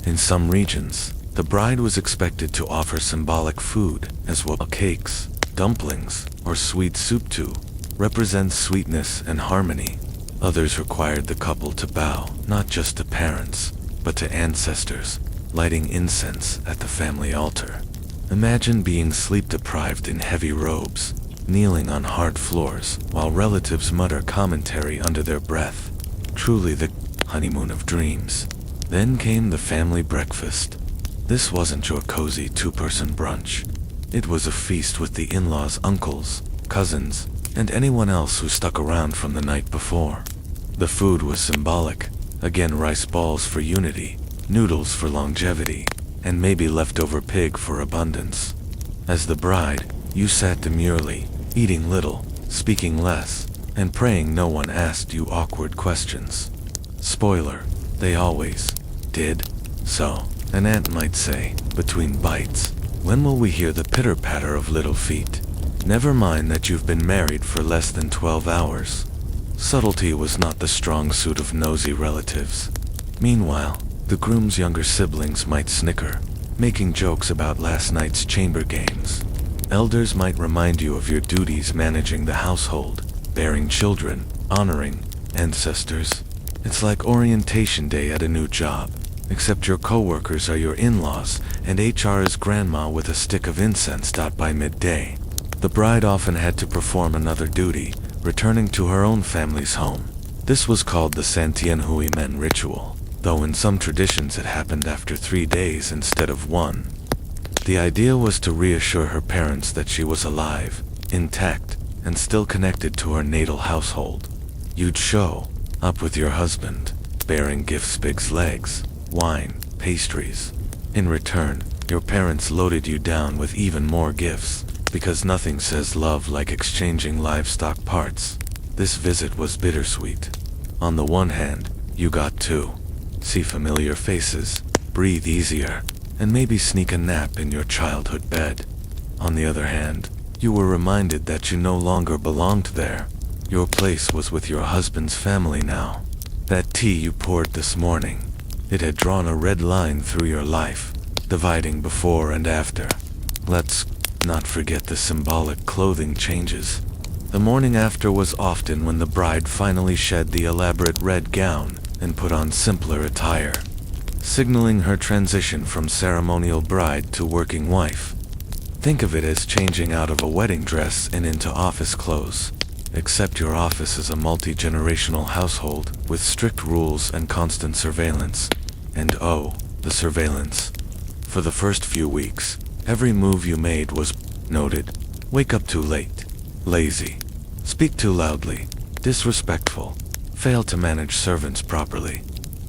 In some regions, the bride was expected to offer symbolic food as well. Cakes, dumplings, or sweet soup to represent sweetness and harmony. Others required the couple to bow, not just to parents, but to ancestors, lighting incense at the family altar. Imagine being sleep-deprived in heavy robes, kneeling on hard floors, while relatives mutter commentary under their breath. Truly the honeymoon of dreams. Then came the family breakfast. This wasn't your cozy two-person brunch. It was a feast with the in-laws' uncles, cousins, and anyone else who stuck around from the night before. The food was symbolic. Again, rice balls for unity, noodles for longevity, and maybe leftover pig for abundance. As the bride, you sat demurely, eating little, speaking less, and praying no one asked you awkward questions. Spoiler, they always did. So, an aunt might say, between bites, when will we hear the pitter-patter of little feet? Never mind that you've been married for less than 12 hours. Subtlety was not the strong suit of nosy relatives. Meanwhile, the groom's younger siblings might snicker, making jokes about last night's chamber games. Elders might remind you of your duties managing the household, bearing children, honoring ancestors. It's like orientation day at a new job, except your coworkers are your in-laws and HR is grandma with a stick of incense. By midday, the bride often had to perform another duty, returning to her own family's home. This was called the Santianhui Men ritual, though in some traditions it happened after 3 days instead of 1. The idea was to reassure her parents that she was alive, intact, and still connected to her natal household. You'd show up with your husband, bearing gifts, pig's legs, wine, pastries. In return, your parents loaded you down with even more gifts, because nothing says love like exchanging livestock parts. This visit was bittersweet. On the one hand, you got to see familiar faces, breathe easier, and maybe sneak a nap in your childhood bed. On the other hand, you were reminded that you no longer belonged there. Your place was with your husband's family now. That tea you poured this morning, it had drawn a red line through your life, dividing before and after. Let's not forget the symbolic clothing changes. The morning after was often when the bride finally shed the elaborate red gown and put on simpler attire, signaling her transition from ceremonial bride to working wife. Think of it as changing out of a wedding dress and into office clothes, except your office is a multi-generational household with strict rules and constant surveillance. And oh, the surveillance. For the first few weeks, every move you made was noted. Wake up too late, lazy, speak too loudly, disrespectful, fail to manage servants properly,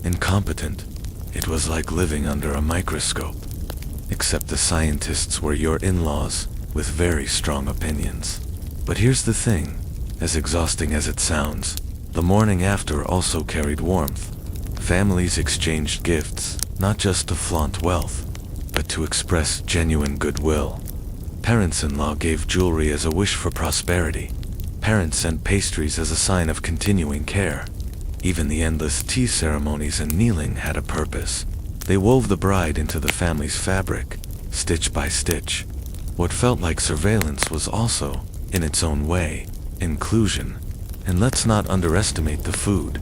incompetent. It was like living under a microscope. Except the scientists were your in-laws with very strong opinions. But here's the thing, as exhausting as it sounds, the morning after also carried warmth. Families exchanged gifts, not just to flaunt wealth, but to express genuine goodwill. Parents-in-law gave jewelry as a wish for prosperity. Parents sent pastries as a sign of continuing care. Even the endless tea ceremonies and kneeling had a purpose. They wove the bride into the family's fabric, stitch by stitch. What felt like surveillance was also, in its own way, inclusion. And let's not underestimate the food.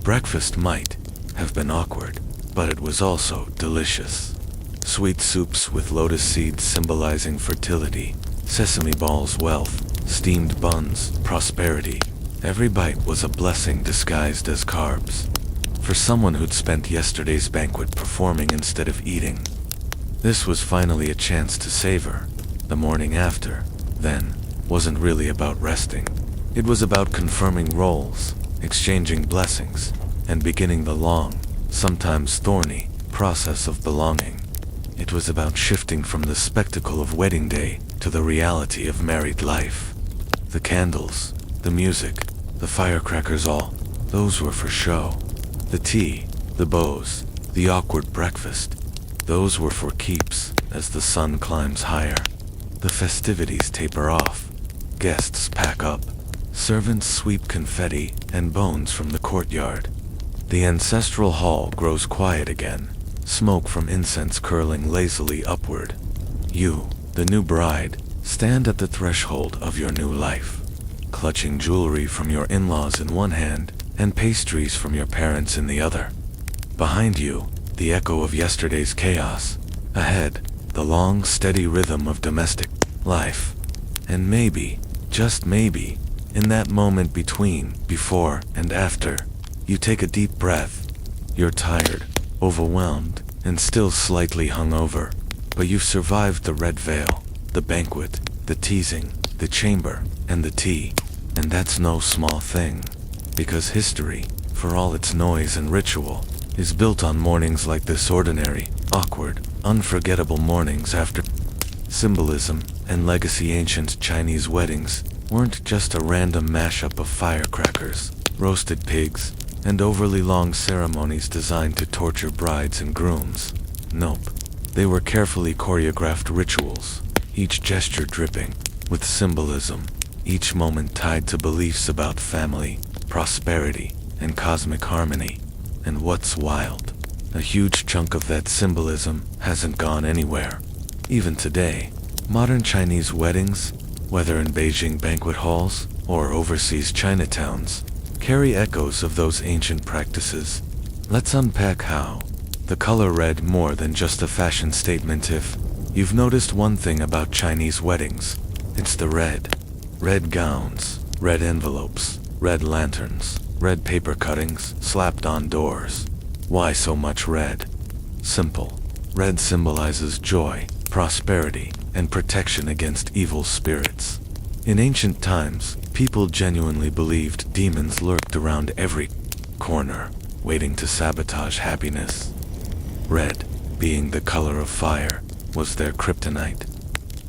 Breakfast might have been awkward, but it was also delicious. Sweet soups with lotus seeds symbolizing fertility, sesame balls wealth, steamed buns prosperity. Every bite was a blessing disguised as carbs. For someone who'd spent yesterday's banquet performing instead of eating, this was finally a chance to savor. The morning after, then, wasn't really about resting. It was about confirming roles, exchanging blessings, and beginning the long, sometimes thorny, process of belonging. It was about shifting from the spectacle of wedding day to the reality of married life. The candles, the music, the firecrackers, all those were for show. The tea, the bows, the awkward breakfast, those were for keeps as the sun climbs higher. The festivities taper off, guests pack up, servants sweep confetti and bones from the courtyard. The ancestral hall grows quiet again, smoke from incense curling lazily upward. You, the new bride, stand at the threshold of your new life, clutching jewelry from your in-laws in one hand and pastries from your parents in the other. Behind you, the echo of yesterday's chaos. Ahead, the long, steady rhythm of domestic life. And maybe, just maybe, in that moment between, before, and after, you take a deep breath. You're tired, overwhelmed, and still slightly hungover, but you've survived the red veil, the banquet, the teasing, the chamber, and the tea. And that's no small thing. Because history, for all its noise and ritual, is built on mornings like this, ordinary, awkward, unforgettable mornings after. Symbolism and legacy. Ancient Chinese weddings weren't just a random mashup of firecrackers, roasted pigs, and overly long ceremonies designed to torture brides and grooms. Nope. They were carefully choreographed rituals, each gesture dripping with symbolism, each moment tied to beliefs about family, prosperity, and cosmic harmony. And what's wild, a huge chunk of that symbolism hasn't gone anywhere. Even today, modern Chinese weddings, whether in Beijing banquet halls or overseas Chinatowns, carry echoes of those ancient practices. Let's unpack how. The color red, more than just a fashion statement. If you've noticed one thing about Chinese weddings, it's the red. Red gowns, red envelopes, red lanterns, red paper cuttings slapped on doors. Why so much red? Simple. Red symbolizes joy, prosperity, and protection against evil spirits. In ancient times, people genuinely believed demons lurked around every corner, waiting to sabotage happiness. Red, being the color of fire, was their kryptonite.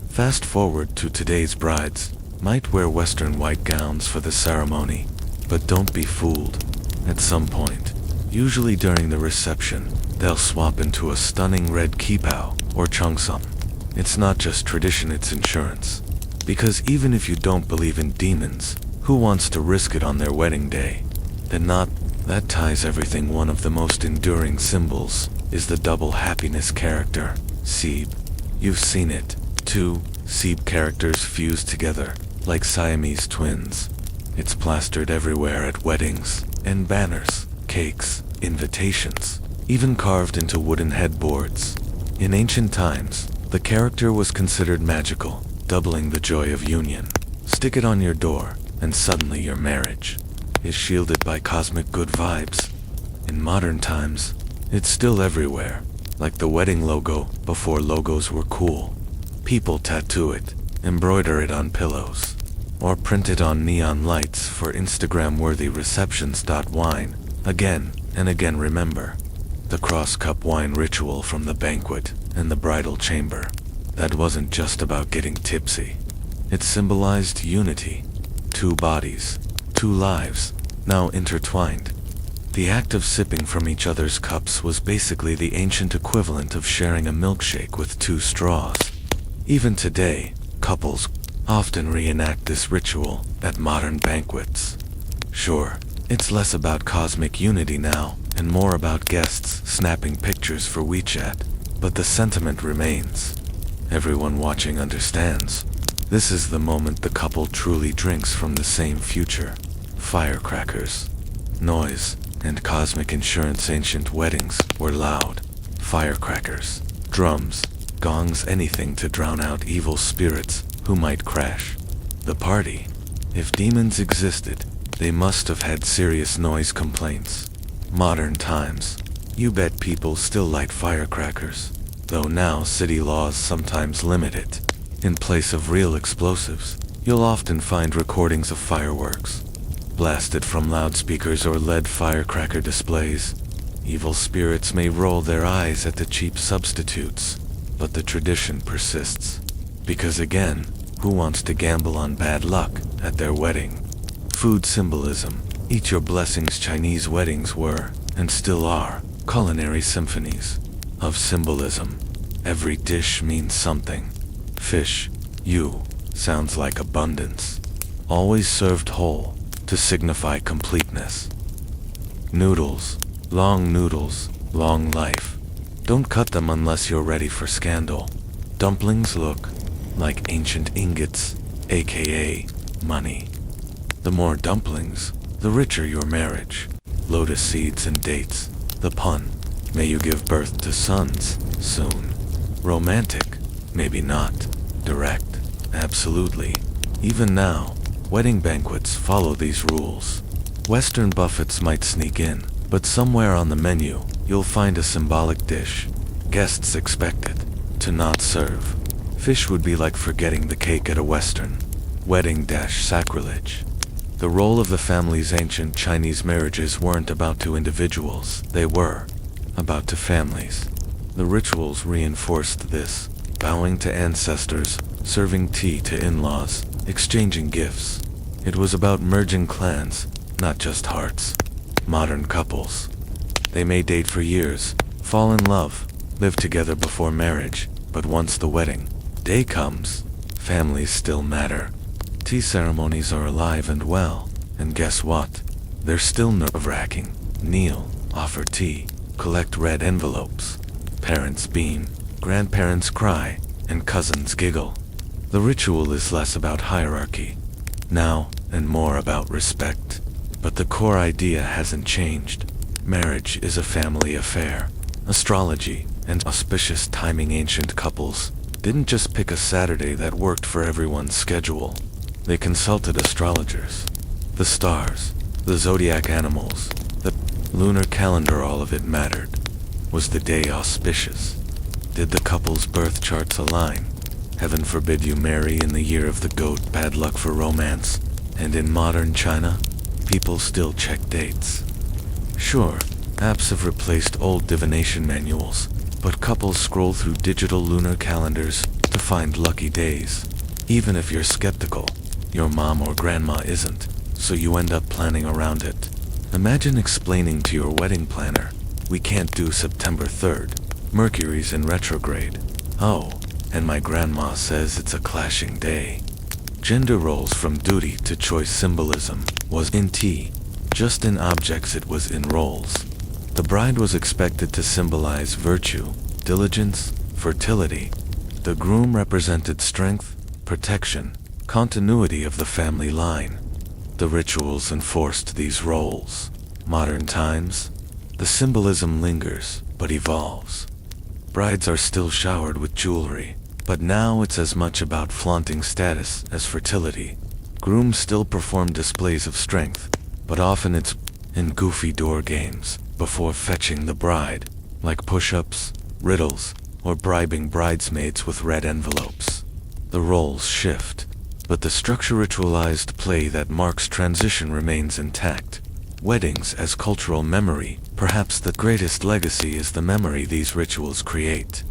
Fast forward to today's brides, might wear Western white gowns for the ceremony, but don't be fooled. At some point, usually during the reception, they'll swap into a stunning red kipao or cheongsam. It's not just tradition, it's insurance. Because even if you don't believe in demons, who wants to risk it on their wedding day? Then not that ties everything. One of the most enduring symbols is the double happiness character, Seeb. You've seen it. Two Seeb characters fused together, like Siamese twins. It's plastered everywhere at weddings, and banners, cakes, invitations, even carved into wooden headboards. In ancient times, the character was considered magical, doubling the joy of union. Stick it on your door, and suddenly your marriage is shielded by cosmic good vibes. In modern times, it's still everywhere, like the wedding logo before logos were cool. People tattoo it, embroider it on pillows, or print it on neon lights for Instagram-worthy receptions. Wine, again and again. Remember the cross-cup wine ritual from the banquet and the bridal chamber. That wasn't just about getting tipsy. It symbolized unity. Two bodies, two lives, now intertwined. The act of sipping from each other's cups was basically the ancient equivalent of sharing a milkshake with two straws. Even today, couples often reenact this ritual at modern banquets. Sure, it's less about cosmic unity now, and more about guests snapping pictures for WeChat, but the sentiment remains. Everyone watching understands. This is the moment the couple truly drinks from the same future. Firecrackers, noise, and cosmic insurance. Ancient weddings were loud. Firecrackers, drums, gongs, anything to drown out evil spirits who might crash the party. If demons existed, they must have had serious noise complaints. Modern times, you bet people still light firecrackers, though now city laws sometimes limit it. In place of real explosives, you'll often find recordings of fireworks, blasted from loudspeakers or LED firecracker displays. Evil spirits may roll their eyes at the cheap substitutes, but the tradition persists. Because again, who wants to gamble on bad luck at their wedding? Food symbolism. Eat your blessings. Chinese weddings were, and still are, culinary symphonies of symbolism. Every dish means something. Fish, sounds like abundance. Always served whole, to signify completeness. Noodles, long life. Don't cut them unless you're ready for scandal. Dumplings look like ancient ingots, aka money. The more dumplings, the richer your marriage. Lotus seeds and dates. The pun, may you give birth to sons soon. Romantic, maybe not. Direct, absolutely. Even now, wedding banquets follow these rules. Western buffets might sneak in, but somewhere on the menu, you'll find a symbolic dish. Guests expected to not serve. Fish would be like forgetting the cake at a Western wedding. Sacrilege. The role of the family's. Ancient Chinese marriages weren't about two individuals, they were about two families. The rituals reinforced this, bowing to ancestors, serving tea to in-laws, exchanging gifts. It was about merging clans, not just hearts. Modern couples, they may date for years, fall in love, live together before marriage, but once the wedding day comes, families still matter. Tea ceremonies are alive and well, and guess what? They're still nerve-wracking. Kneel, offer tea, collect red envelopes. Parents beam, grandparents cry, and cousins giggle. The ritual is less about hierarchy now, and more about respect. But the core idea hasn't changed. Marriage is a family affair. Astrology and auspicious timing. Ancient couples didn't just pick a Saturday that worked for everyone's schedule. They consulted astrologers, the stars, the zodiac animals, the lunar calendar. All of it mattered. Was the day auspicious? Did the couple's birth charts align? Heaven forbid you marry in the year of the goat. Bad luck for romance. And in modern China, people still check dates. Sure, apps have replaced old divination manuals, but couples scroll through digital lunar calendars to find lucky days. Even if you're skeptical, your mom or grandma isn't, so you end up planning around it. Imagine explaining to your wedding planner, we can't do September 3rd, Mercury's in retrograde. Oh, and my grandma says it's a clashing day. Gender roles from duty to choice. Symbolism was in tea. just in objects, it was in roles. The bride was expected to symbolize virtue, diligence, fertility. The groom represented strength, protection, continuity of the family line. The rituals enforced these roles. Modern times, the symbolism lingers, but evolves. Brides are still showered with jewelry, but now it's as much about flaunting status as fertility. Grooms still perform displays of strength, but often it's in goofy door games before fetching the bride, like push-ups, riddles, or bribing bridesmaids with red envelopes. The roles shift, but the structure ritualized play that marks transition remains intact. Weddings as cultural memory, perhaps the greatest legacy is the memory these rituals create.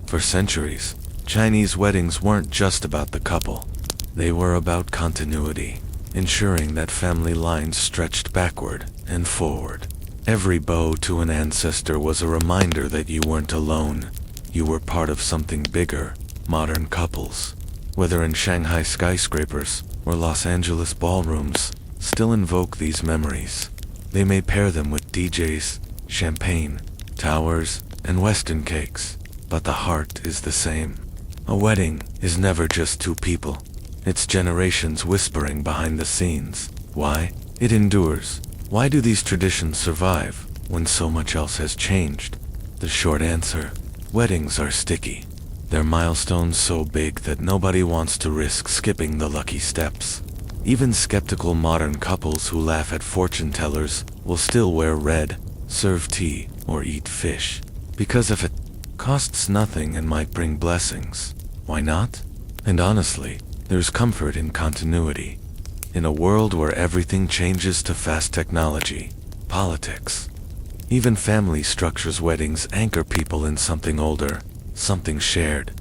For centuries, Chinese weddings weren't just about the couple. They were about continuity, ensuring that family lines stretched backward and forward. Every bow to an ancestor was a reminder that you weren't alone. You were part of something bigger. Modern couples, whether in Shanghai skyscrapers or Los Angeles ballrooms, still invoke these memories. They may pair them with DJs, champagne, towers, and Western cakes, but the heart is the same. A wedding is never just two people. It's generations whispering behind the scenes. Why? It endures. Why do these traditions survive when so much else has changed? The short answer: weddings are sticky. They're milestones so big that nobody wants to risk skipping the lucky steps. Even skeptical modern couples who laugh at fortune tellers will still wear red, serve tea, or eat fish. Because if it costs nothing and might bring blessings, why not? And honestly, there's comfort in continuity. In a world where everything changes to fast technology, politics, even family structures, weddings anchor people in something older, something shared.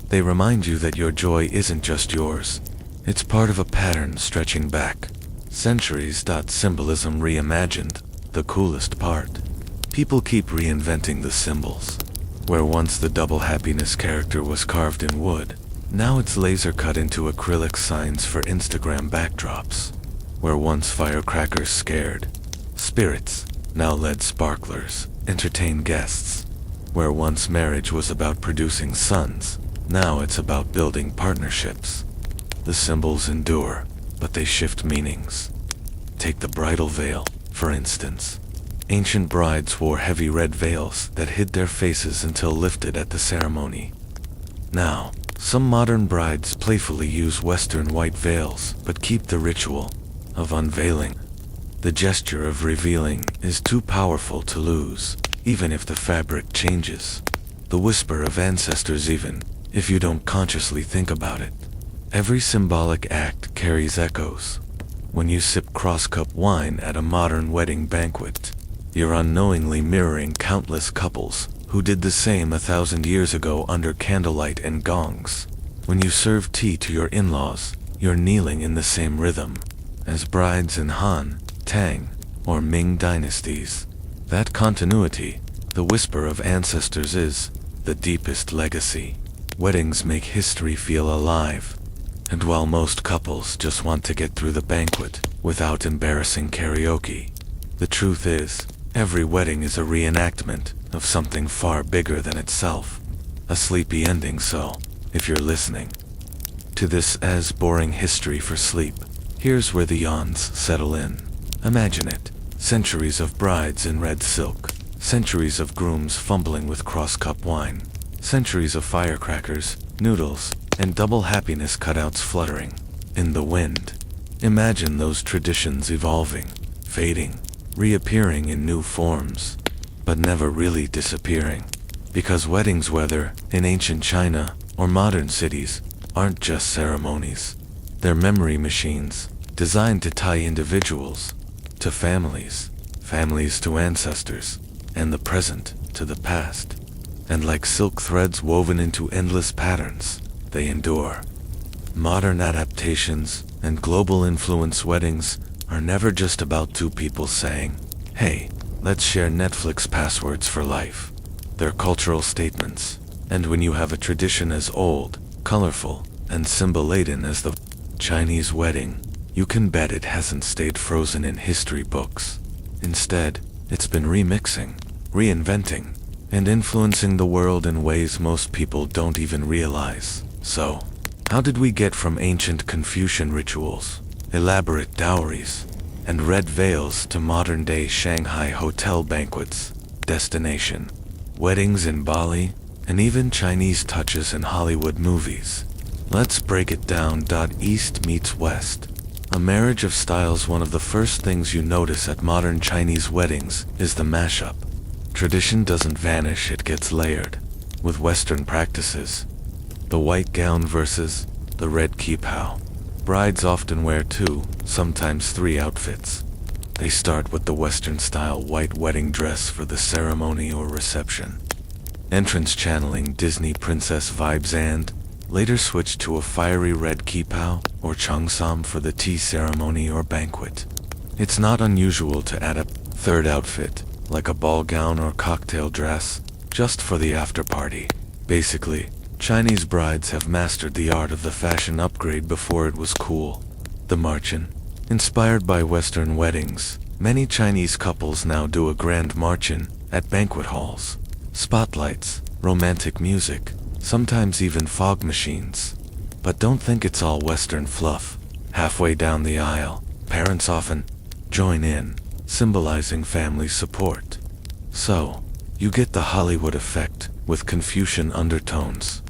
They remind you that your joy isn't just yours. It's part of a pattern stretching back centuries. Symbolism reimagined, the coolest part. People keep reinventing the symbols. Where once the double happiness character was carved in wood, now it's laser cut into acrylic signs for Instagram backdrops. Where once firecrackers scared spirits, now LED sparklers entertain guests. Where once marriage was about producing sons, now it's about building partnerships. The symbols endure, but they shift meanings. Take the bridal veil, for instance. Ancient brides wore heavy red veils that hid their faces until lifted at the ceremony. Now, some modern brides playfully use Western white veils, but keep the ritual of unveiling. The gesture of revealing is too powerful to lose, even if the fabric changes. The whisper of ancestors, even if you don't consciously think about it. Every symbolic act carries echoes. When you sip cross-cup wine at a modern wedding banquet, you're unknowingly mirroring countless couples who did the same 1,000 years ago under candlelight and gongs. When you serve tea to your in-laws, you're kneeling in the same rhythm as brides in Han, Tang, or Ming dynasties. That continuity, the whisper of ancestors, is the deepest legacy. Weddings make history feel alive. And while most couples just want to get through the banquet without embarrassing karaoke, the truth is, every wedding is a reenactment of something far bigger than itself. A sleepy ending, so, if you're listening to this as boring history for sleep, here's where the yawns settle in. Imagine it. Centuries of brides in red silk. Centuries of grooms fumbling with cross-cup wine. Centuries of firecrackers, noodles, and double happiness cutouts fluttering in the wind. Imagine those traditions evolving, fading, reappearing in new forms, but never really disappearing. Because weddings, whether in ancient China or modern cities, aren't just ceremonies. They're memory machines, designed to tie individuals to families, families to ancestors, and the present to the past. And like silk threads woven into endless patterns, they endure. Modern adaptations and global influence weddings are never just about two people saying, "Hey, let's share Netflix passwords for life." They're cultural statements. And when you have a tradition as old, colorful, and symbol-laden as the Chinese wedding, you can bet it hasn't stayed frozen in history books. Instead, it's been remixing, reinventing, and influencing the world in ways most people don't even realize. So, how did we get from ancient Confucian rituals, elaborate dowries, and red veils to modern-day Shanghai hotel banquets, destination, weddings in Bali, and even Chinese touches in Hollywood movies? Let's break it down. East meets West. A marriage of styles. One of the first things you notice at modern Chinese weddings is the mashup. Tradition doesn't vanish, it gets layered with Western practices. The white gown versus the red qipao. Brides often wear 2, sometimes 3 outfits. They start with the Western-style white wedding dress for the ceremony or reception. Entrance channeling Disney princess vibes and later switch to a fiery red qipao or cheongsam for the tea ceremony or banquet. It's not unusual to add a third outfit, like a ball gown or cocktail dress, just for the after-party. Basically, Chinese brides have mastered the art of the fashion upgrade before it was cool. The marchin'. Inspired by Western weddings, many Chinese couples now do a grand marchin' at banquet halls. Spotlights, romantic music, sometimes even fog machines. But don't think it's all Western fluff. Halfway down the aisle, parents often join in, symbolizing family support. So, you get the Hollywood effect with Confucian undertones.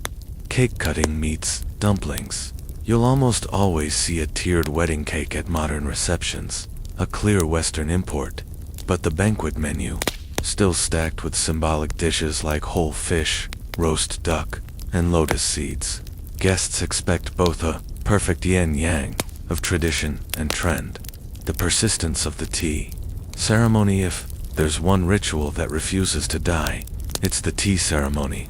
Cake cutting meets dumplings. You'll almost always see a tiered wedding cake at modern receptions, a clear Western import, but the banquet menu, still stacked with symbolic dishes like whole fish, roast duck, and lotus seeds. Guests expect both a perfect yin-yang of tradition and trend. The persistence of the tea ceremony. If there's one ritual that refuses to die, it's the tea ceremony.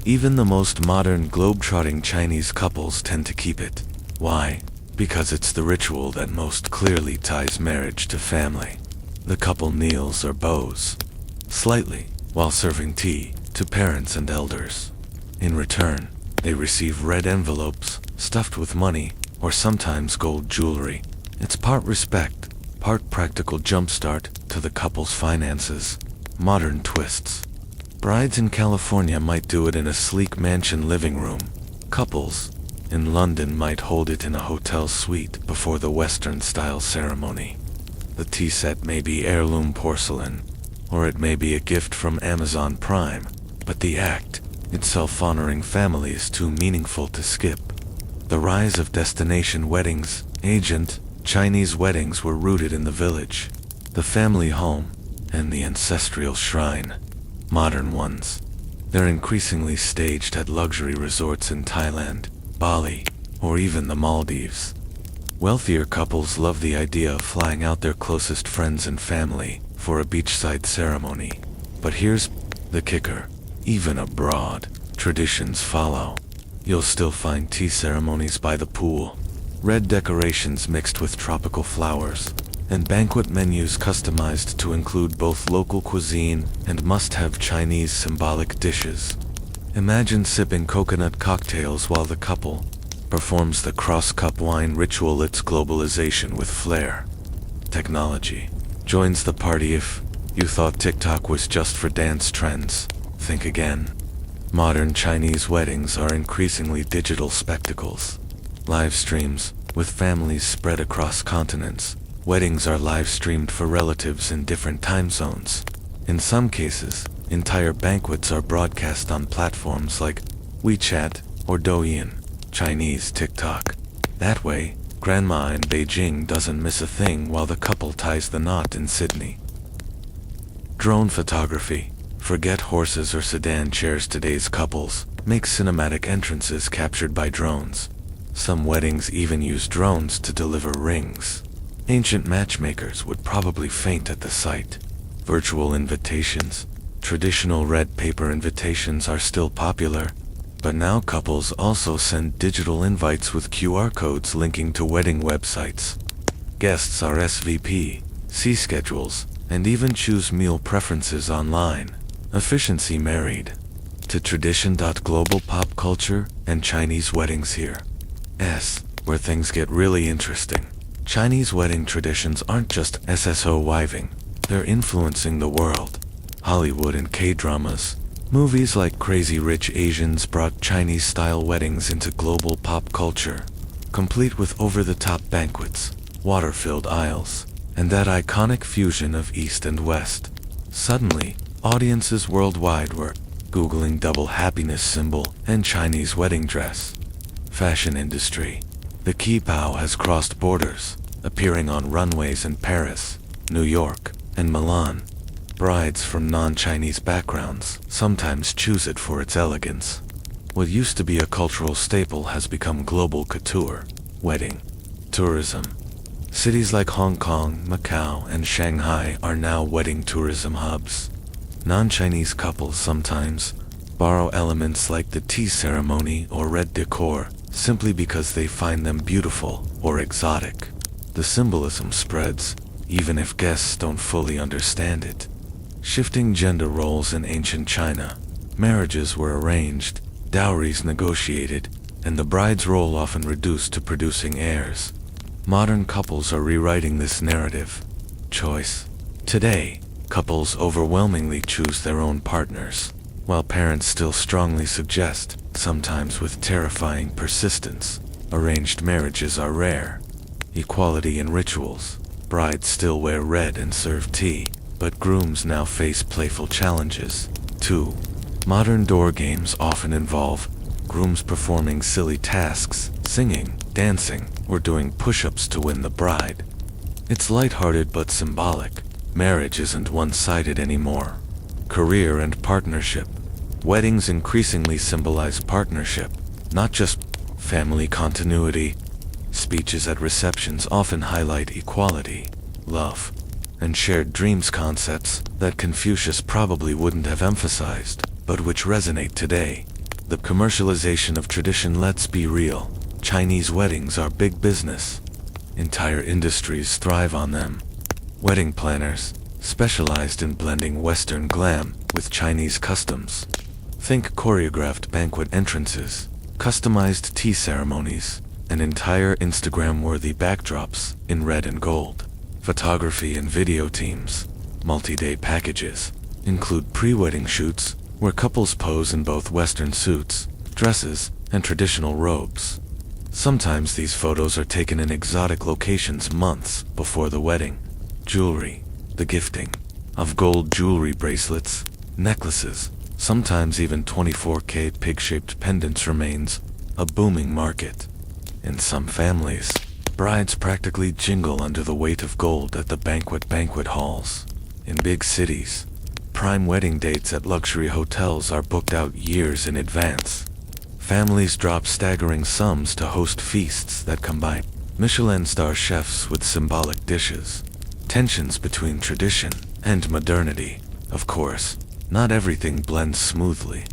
Even the most modern globe-trotting Chinese couples tend to keep it. Why? Because it's the ritual that most clearly ties marriage to family. The couple kneels or bows slightly while serving tea to parents and elders. In return, they receive red envelopes stuffed with money or sometimes gold jewelry. It's part respect, part practical jumpstart to the couple's finances. Modern twists. Brides in California might do it in a sleek mansion living room. Couples in London might hold it in a hotel suite before the Western-style ceremony. The tea set may be heirloom porcelain, or it may be a gift from Amazon Prime, but the act itself honoring family is too meaningful to skip. The rise of destination weddings. Ancient Chinese weddings were rooted in the village, the family home, and the ancestral shrine. Modern ones, they're increasingly staged at luxury resorts in Thailand, Bali, or even the Maldives. Wealthier couples love the idea of flying out their closest friends and family for a beachside ceremony. But here's the kicker. Even abroad, traditions follow. You'll still find tea ceremonies by the pool, red decorations mixed with tropical flowers, and banquet menus customized to include both local cuisine and must-have Chinese symbolic dishes. Imagine sipping coconut cocktails while the couple performs the cross-cup wine ritual. It's globalization with flair. Technology joins the party. If you thought TikTok was just for dance trends, think again. Modern Chinese weddings are increasingly digital spectacles. Live streams, with families spread across continents. Weddings are live-streamed for relatives in different time zones. In some cases, entire banquets are broadcast on platforms like WeChat or Douyin, Chinese TikTok. That way, grandma in Beijing doesn't miss a thing while the couple ties the knot in Sydney. Drone photography. Forget horses or sedan chairs. Today's couples make cinematic entrances captured by drones. Some weddings even use drones to deliver rings. Ancient matchmakers would probably faint at the sight. Virtual invitations. Traditional red paper invitations are still popular, but now couples also send digital invites with QR codes linking to wedding websites. Guests RSVP, see schedules, and even choose meal preferences online. Efficiency married to tradition. Global pop culture and Chinese weddings here. Where things get really interesting. Chinese wedding traditions aren't just SSO wiving, they're influencing the world. Hollywood and K-dramas, movies like Crazy Rich Asians brought Chinese-style weddings into global pop culture, complete with over-the-top banquets, water-filled aisles, and that iconic fusion of East and West. Suddenly, audiences worldwide were Googling double happiness symbol and Chinese wedding dress. Fashion industry. The Qipao has crossed borders, appearing on runways in Paris, New York, and Milan. Brides from non-Chinese backgrounds sometimes choose it for its elegance. What used to be a cultural staple has become global couture. Wedding. Tourism. Cities like Hong Kong, Macau, and Shanghai are now wedding tourism hubs. Non-Chinese couples sometimes borrow elements like the tea ceremony or red decor simply because they find them beautiful or exotic. The symbolism spreads, even if guests don't fully understand it. Shifting gender roles in ancient China. Marriages were arranged, dowries negotiated, and the bride's role often reduced to producing heirs. Modern couples are rewriting this narrative. Choice. Today, couples overwhelmingly choose their own partners, while parents still strongly suggest, sometimes with terrifying persistence, arranged marriages are rare. Equality in rituals. Brides still wear red and serve tea, but grooms now face playful challenges. 2. Modern door games often involve grooms performing silly tasks, singing, dancing, or doing push-ups to win the bride. It's lighthearted but symbolic. Marriage isn't one-sided anymore. Career and partnership. Weddings increasingly symbolize partnership, not just family continuity. Speeches at receptions often highlight equality, love, and shared dreams, concepts that Confucius probably wouldn't have emphasized, but which resonate today. The commercialization of tradition. Let's be real, Chinese weddings are big business. Entire industries thrive on them. Wedding planners, specialized in blending Western glam with Chinese customs. Think choreographed banquet entrances, customized tea ceremonies, and entire Instagram-worthy backdrops in red and gold. Photography and video teams, multi-day packages, include pre-wedding shoots where couples pose in both Western suits, dresses, and traditional robes. Sometimes these photos are taken in exotic locations months before the wedding. Jewelry. The gifting of gold jewelry bracelets, necklaces, sometimes even 24K pig-shaped pendants remains a booming market. In some families, brides practically jingle under the weight of gold at the banquet halls. In big cities, prime wedding dates at luxury hotels are booked out years in advance. Families drop staggering sums to host feasts that combine Michelin star chefs with symbolic dishes. Tensions between tradition and modernity. Of course, not everything blends smoothly.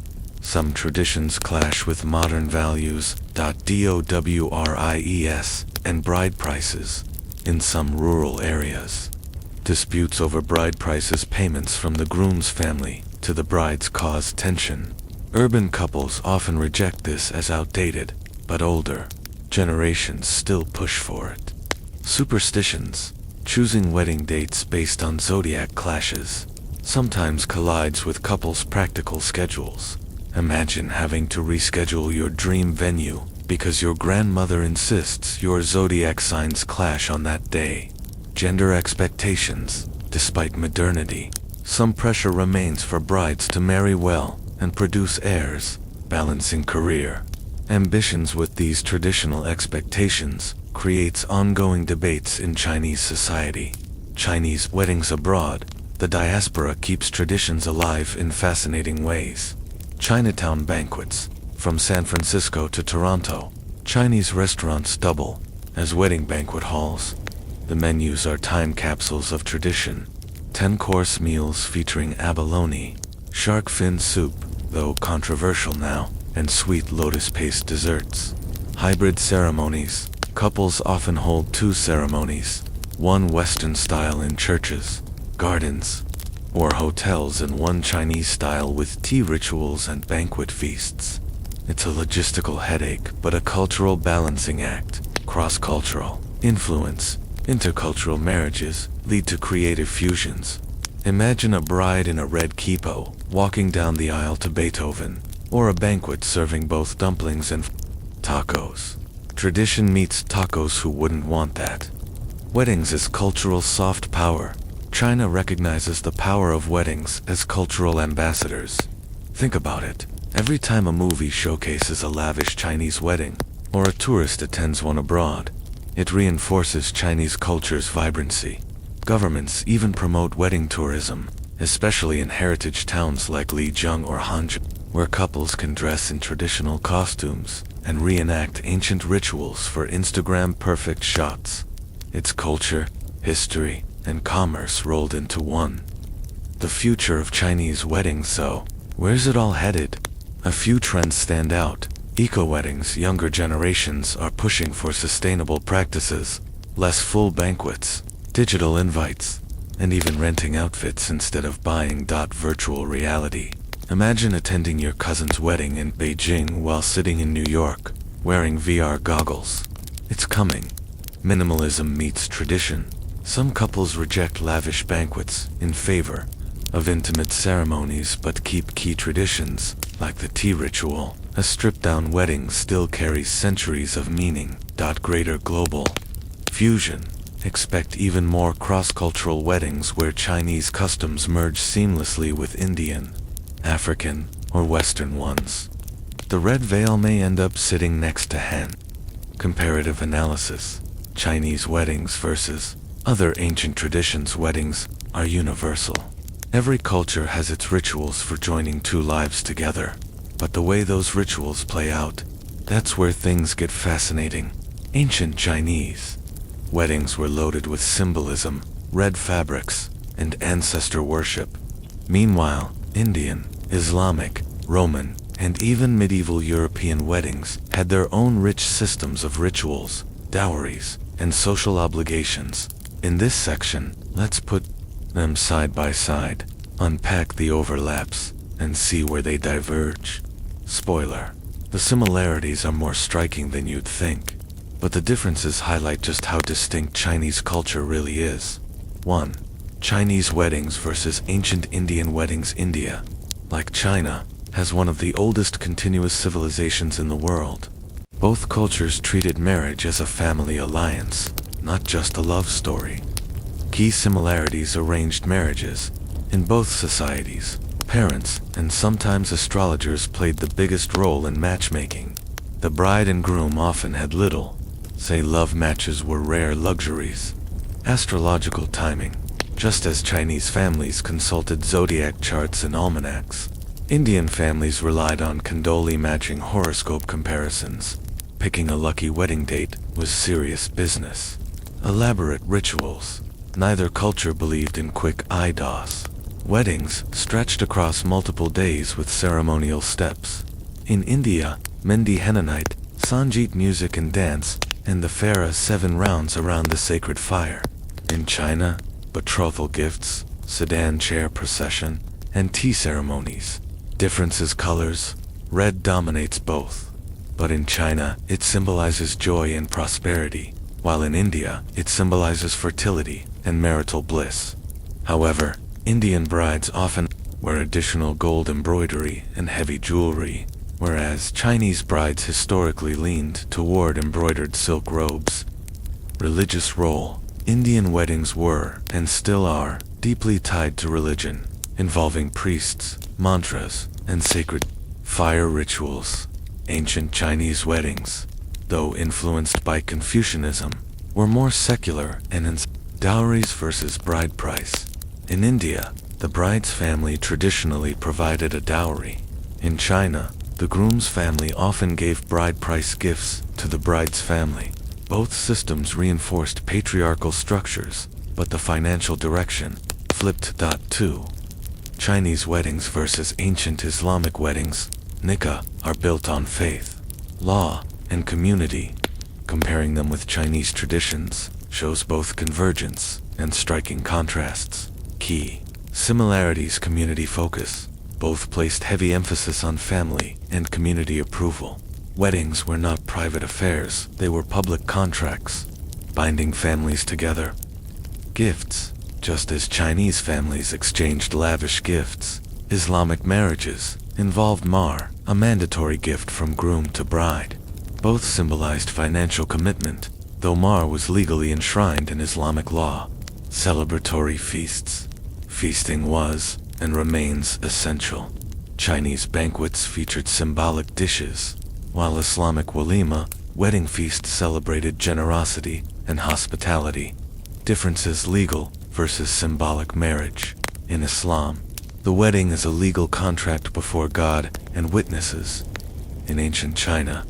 Some traditions clash with modern values, dowries, and bride prices in some rural areas. Disputes over bride prices payments from the groom's family to the bride's cause tension. Urban couples often reject this as outdated, but older generations still push for it. Superstitions. Choosing wedding dates based on zodiac clashes sometimes collides with couples' practical schedules. Imagine having to reschedule your dream venue because your grandmother insists your zodiac signs clash on that day. Gender expectations. Despite modernity, some pressure remains for brides to marry well and produce heirs, balancing career ambitions with these traditional expectations creates ongoing debates in Chinese society. Chinese weddings abroad. The diaspora keeps traditions alive in fascinating ways. Chinatown banquets. From San Francisco to Toronto, Chinese restaurants double as wedding banquet halls. The menus are time capsules of tradition. 10-course meals featuring abalone, shark fin soup, though controversial now, and sweet lotus paste desserts. Hybrid ceremonies. Couples often hold two ceremonies, one Western style in churches, gardens, or hotels, and one Chinese style with tea rituals and banquet feasts. It's a logistical headache, but a cultural balancing act. Cross-cultural influence. Intercultural marriages lead to creative fusions. Imagine a bride in a red kippah walking down the aisle to Beethoven, or a banquet serving both dumplings and tacos. Tradition meets tacos. Who wouldn't want that? Weddings as cultural soft power. China recognizes the power of weddings as cultural ambassadors. Think about it. Every time a movie showcases a lavish Chinese wedding, or a tourist attends one abroad, it reinforces Chinese culture's vibrancy. Governments even promote wedding tourism, especially in heritage towns like Lijiang or Hangzhou, where couples can dress in traditional costumes and reenact ancient rituals for Instagram-perfect shots. It's culture, history, and commerce rolled into one. The future of Chinese weddings, so, where's it all headed? A few trends stand out. Eco-weddings. Younger generations are pushing for sustainable practices, less full banquets, digital invites, and even renting outfits instead of buying. Virtual reality. Imagine attending your cousin's wedding in Beijing while sitting in New York, wearing VR goggles. It's coming. Minimalism meets tradition. Some couples reject lavish banquets in favor of intimate ceremonies but keep key traditions, like the tea ritual. A stripped-down wedding still carries centuries of meaning. Greater global fusion. Expect even more cross-cultural weddings where Chinese customs merge seamlessly with Indian, African, or Western ones. The red veil may end up sitting next to hen. Comparative analysis. Chinese weddings versus other ancient traditions. Weddings are universal. Every culture has its rituals for joining two lives together. But the way those rituals play out, that's where things get fascinating. Ancient Chinese weddings were loaded with symbolism, red fabrics, and ancestor worship. Meanwhile, Indian, Islamic, Roman, and even medieval European weddings had their own rich systems of rituals, dowries, and social obligations. In this section, let's put them side by side, unpack the overlaps, and see where they diverge. Spoiler: the similarities are more striking than you'd think, but the differences highlight just how distinct Chinese culture really is. 1. Chinese weddings versus ancient Indian weddings. India, like China, has one of the oldest continuous civilizations in the world. Both cultures treated marriage as a family alliance, not just a love story. Key similarities: arranged marriages. In both societies, parents and sometimes astrologers played the biggest role in matchmaking. The bride and groom often had little say. Love matches were rare luxuries. Astrological timing. Just as Chinese families consulted zodiac charts and almanacs, Indian families relied on Kundalini matching horoscope comparisons. Picking a lucky wedding date was serious business. Elaborate rituals. Neither culture believed in quick IDOS. Weddings stretched across multiple days with ceremonial steps. In India, Mendi henna night, Sangeet music and dance, and the Farah 7 rounds around the sacred fire. In China, betrothal gifts, sedan chair procession, and tea ceremonies. Differences: colors. Red dominates both. But in China, it symbolizes joy and prosperity, while in India, it symbolizes fertility and marital bliss. However, Indian brides often wear additional gold embroidery and heavy jewelry, whereas Chinese brides historically leaned toward embroidered silk robes. Religious role. Indian weddings were, and still are, deeply tied to religion, involving priests, mantras, and sacred fire rituals. Ancient Chinese weddings, though influenced by Confucianism, were more secular and dowries versus bride price. In India, the bride's family traditionally provided a dowry. In China, the groom's family often gave bride price gifts to the bride's family. Both systems reinforced patriarchal structures, but the financial direction flipped. 2. Chinese weddings versus ancient Islamic weddings. Nikah are built on faith, law, and community. Comparing them with Chinese traditions shows both convergence and striking contrasts. Key similarities: community focus. Both placed heavy emphasis on family and community approval. Weddings were not private affairs, they were public contracts. binding families together. Gifts. Just as Chinese families exchanged lavish gifts, Islamic marriages involved mahr, a mandatory gift from groom to bride. Both symbolized financial commitment, though mahr was legally enshrined in Islamic law. Celebratory feasts. Feasting was, and remains, essential. Chinese banquets featured symbolic dishes, while Islamic walima, wedding feasts, celebrated generosity and hospitality. Differences: legal versus symbolic marriage. In Islam, the wedding is a legal contract before God and witnesses. In ancient China,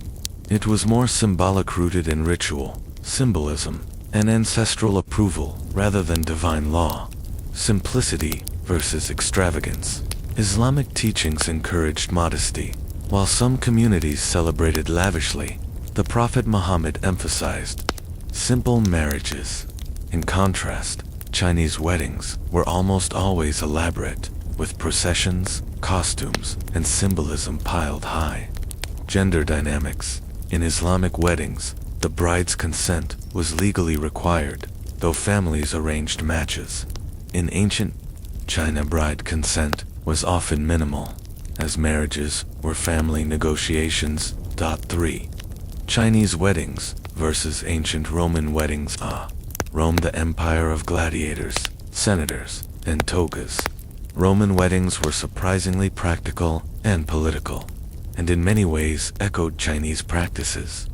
it was more symbolic, rooted in ritual, symbolism, and ancestral approval rather than divine law. Simplicity versus extravagance. Islamic teachings encouraged modesty, while some communities celebrated lavishly. The Prophet Muhammad emphasized simple marriages. In contrast, Chinese weddings were almost always elaborate, with processions, costumes, and symbolism piled high. Gender dynamics. In Islamic weddings, the bride's consent was legally required, though families arranged matches. In ancient China, bride consent was often minimal, as marriages were family negotiations. 3. Chinese weddings versus ancient Roman weddings. Rome, the empire of gladiators, senators, and togas. Roman weddings were surprisingly practical and political, and in many ways echoed Chinese practices.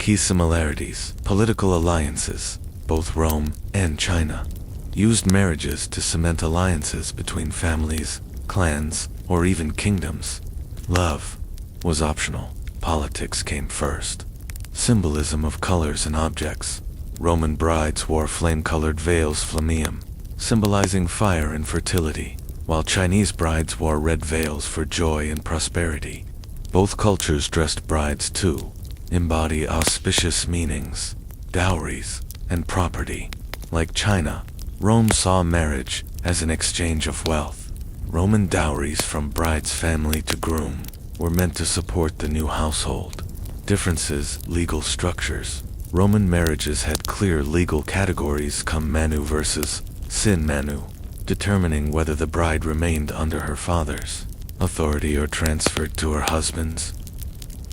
Key similarities. Political alliances. Both Rome and China used marriages to cement alliances between families, clans, or even kingdoms. Love was optional. Politics came first. Symbolism of colors and objects. Roman brides wore flame-colored veils, flammeum, symbolizing fire and fertility, while Chinese brides wore red veils for joy and prosperity. Both cultures dressed brides to embody auspicious meanings, dowries, and property. Like China, Rome saw marriage as an exchange of wealth. Roman dowries from bride's family to groom were meant to support the new household. Differences. Legal structures. Roman marriages had clear legal categories, cum manu versus sin manu, determining whether the bride remained under her father's authority or transferred to her husband's.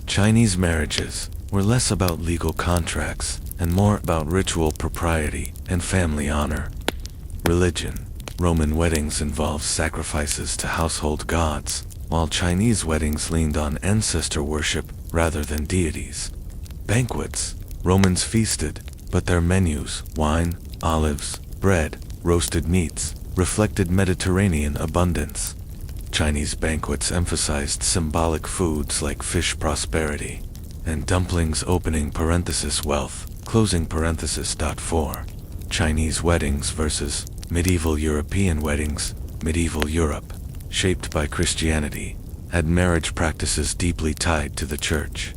Chinese marriages were less about legal contracts and more about ritual propriety and family honor. Religion. Roman weddings involved sacrifices to household gods, while Chinese weddings leaned on ancestor worship rather than deities. Banquets. Romans feasted, but their menus, wine, olives, bread, roasted meats, reflected Mediterranean abundance. Chinese banquets emphasized symbolic foods like fish, prosperity, and dumplings, opening parenthesis wealth, closing parenthesis. 4. Chinese weddings versus medieval European weddings. Medieval Europe, shaped by Christianity, had marriage practices deeply tied to the church.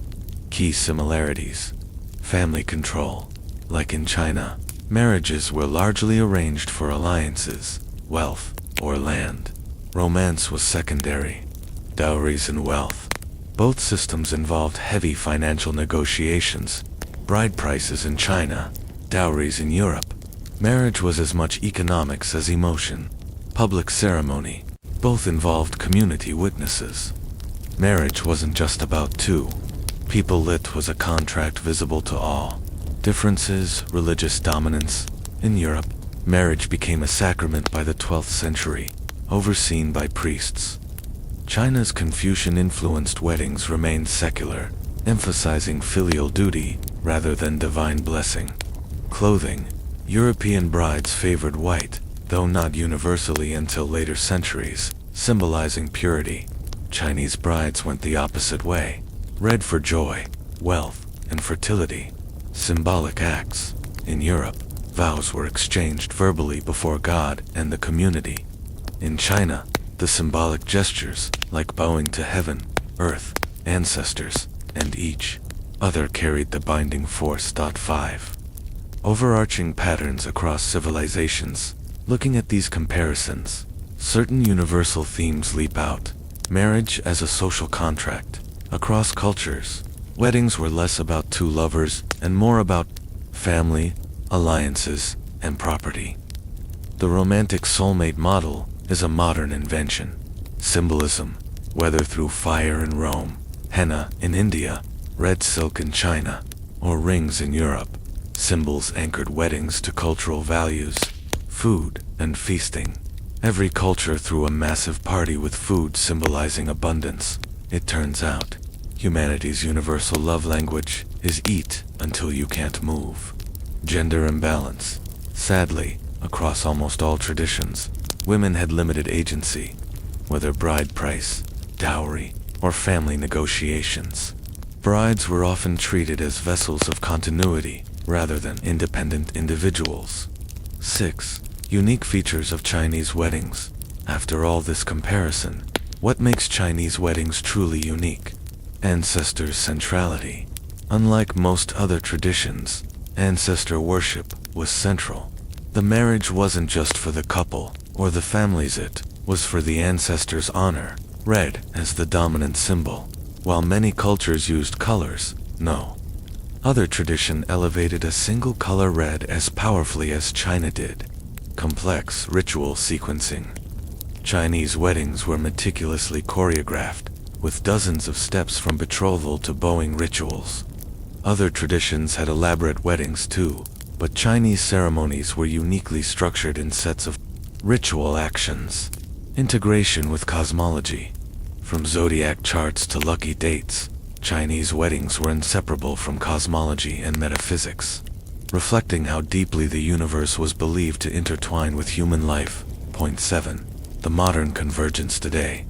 Key similarities. Family control. Like in China, marriages were largely arranged for alliances, wealth, or land. Romance was secondary. Dowries and wealth. Both systems involved heavy financial negotiations. Bride prices in China, dowries in Europe. Marriage was as much economics as emotion. Public ceremony. Both involved community witnesses. Marriage wasn't just about two people. It was a contract visible to all. Differences. Religious dominance. In Europe, marriage became a sacrament by the 12th century, overseen by priests. China's Confucian-influenced weddings remained secular, emphasizing filial duty rather than divine blessing. Clothing. European brides favored white, though not universally until later centuries, symbolizing purity. Chinese brides went the opposite way. Red for joy, wealth, and fertility. Symbolic acts. In Europe, vows were exchanged verbally before God and the community. In China, the symbolic gestures, like bowing to heaven, earth, ancestors, and each other, carried the binding force. 5. Overarching patterns across civilizations. Looking at these comparisons, certain universal themes leap out. Marriage as a social contract. Across cultures, weddings were less about two lovers and more about family, alliances, and property. The romantic soulmate model is a modern invention. Symbolism, whether through fire in Rome, henna in India, red silk in China, or rings in Europe, symbols anchored weddings to cultural values, food, and feasting. Every culture threw a massive party with food symbolizing abundance. It turns out, humanity's universal love language is eat until you can't move. Gender imbalance. Sadly, across almost all traditions, women had limited agency, whether bride price, dowry, or family negotiations. Brides were often treated as vessels of continuity rather than independent individuals. 6. Unique features of Chinese weddings. After all this comparison, what makes Chinese weddings truly unique? Ancestors' centrality. Unlike most other traditions, ancestor worship was central. The marriage wasn't just for the couple or the families, it was for the ancestors' honor, red as the dominant symbol. While many cultures used colors, no other tradition elevated a single color red as powerfully as China did. Complex ritual sequencing. Chinese weddings were meticulously choreographed, with dozens of steps from betrothal to bowing rituals. Other traditions had elaborate weddings too, but Chinese ceremonies were uniquely structured in sets of ritual actions. Integration with cosmology. From zodiac charts to lucky dates, Chinese weddings were inseparable from cosmology and metaphysics, reflecting how deeply the universe was believed to intertwine with human life. Point 7. The modern convergence today.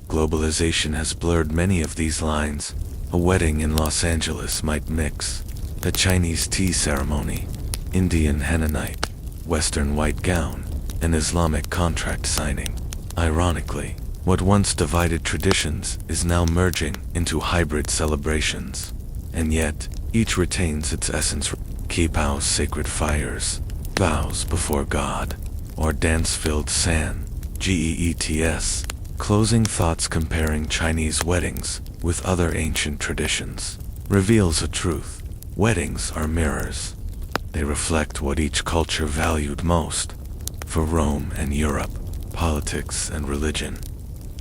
Globalization has blurred many of these lines. A wedding in Los Angeles might mix a Chinese tea ceremony, Indian henna night, Western white gown, and Islamic contract signing. Ironically, what once divided traditions is now merging into hybrid celebrations. And yet, each retains its essence. Qipao sacred fires, vows before God, or dance-filled san, geets. Closing thoughts. Comparing Chinese weddings with other ancient traditions reveals a truth. Weddings are mirrors. They reflect what each culture valued most. For Rome and Europe, politics and religion.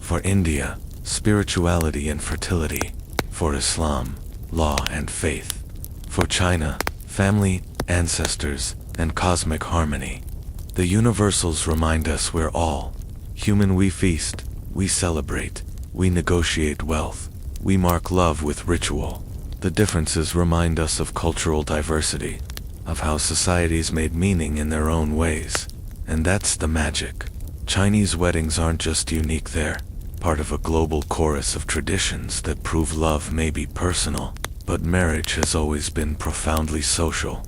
For India, spirituality and fertility. For Islam, law and faith. For China, family, ancestors, and cosmic harmony. The universals remind us we're all human. We feast, we celebrate, we negotiate wealth, we mark love with ritual. The differences remind us of cultural diversity, of how societies made meaning in their own ways. And that's the magic. Chinese weddings aren't just unique, they're part of a global chorus of traditions that prove love may be personal, but marriage has always been profoundly social.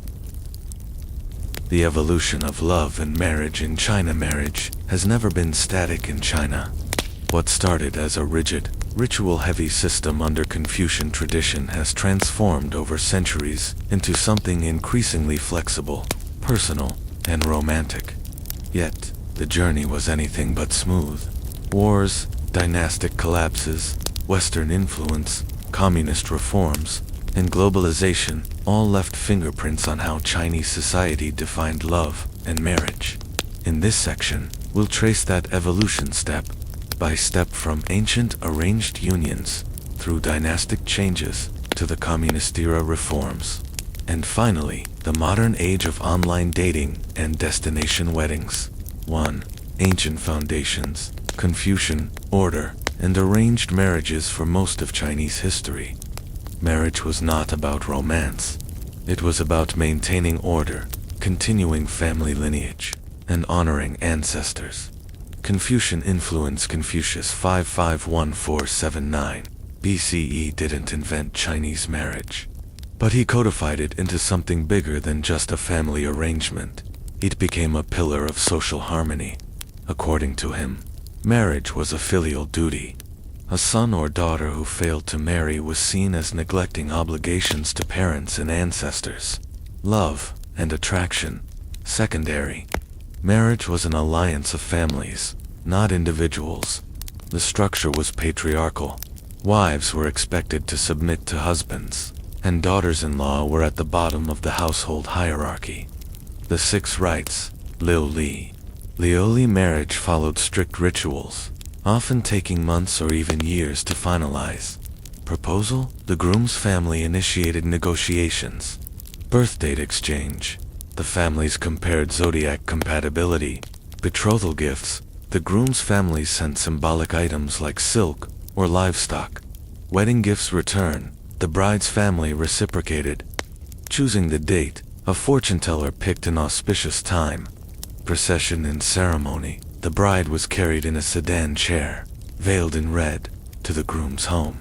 The evolution of love and marriage in China. Marriage has never been static in China. What started as a rigid, ritual-heavy system under Confucian tradition has transformed over centuries into something increasingly flexible, personal, and romantic. Yet, the journey was anything but smooth. Wars, dynastic collapses, Western influence, communist reforms, and globalization all left fingerprints on how Chinese society defined love and marriage. In this section, we'll trace that evolution step by step, from ancient arranged unions through dynastic changes to the communist-era reforms, and finally, the modern age of online dating and destination weddings. 1. Ancient foundations. Confucian, order, and arranged marriages. For most of Chinese history, marriage was not about romance. It was about maintaining order, continuing family lineage, and honoring ancestors. Confucian influence. Confucius 551-479 BCE didn't invent Chinese marriage, but he codified it into something bigger than just a family arrangement. It became a pillar of social harmony. According to him, marriage was a filial duty. A son or daughter who failed to marry was seen as neglecting obligations to parents and ancestors. Love and attraction, secondary. Marriage was an alliance of families, not individuals. The structure was patriarchal. Wives were expected to submit to husbands, and daughters-in-law were at the bottom of the household hierarchy. The 6 rites, Liuli. Liuli marriage followed strict rituals, often taking months or even years to finalize. Proposal? The groom's family initiated negotiations. Birth date exchange. The families compared zodiac compatibility. Betrothal gifts. The groom's family sent symbolic items like silk or livestock. Wedding gifts return. The bride's family reciprocated. Choosing the date. A fortune teller picked an auspicious time. Procession and ceremony. The bride was carried in a sedan chair, veiled in red, to the groom's home.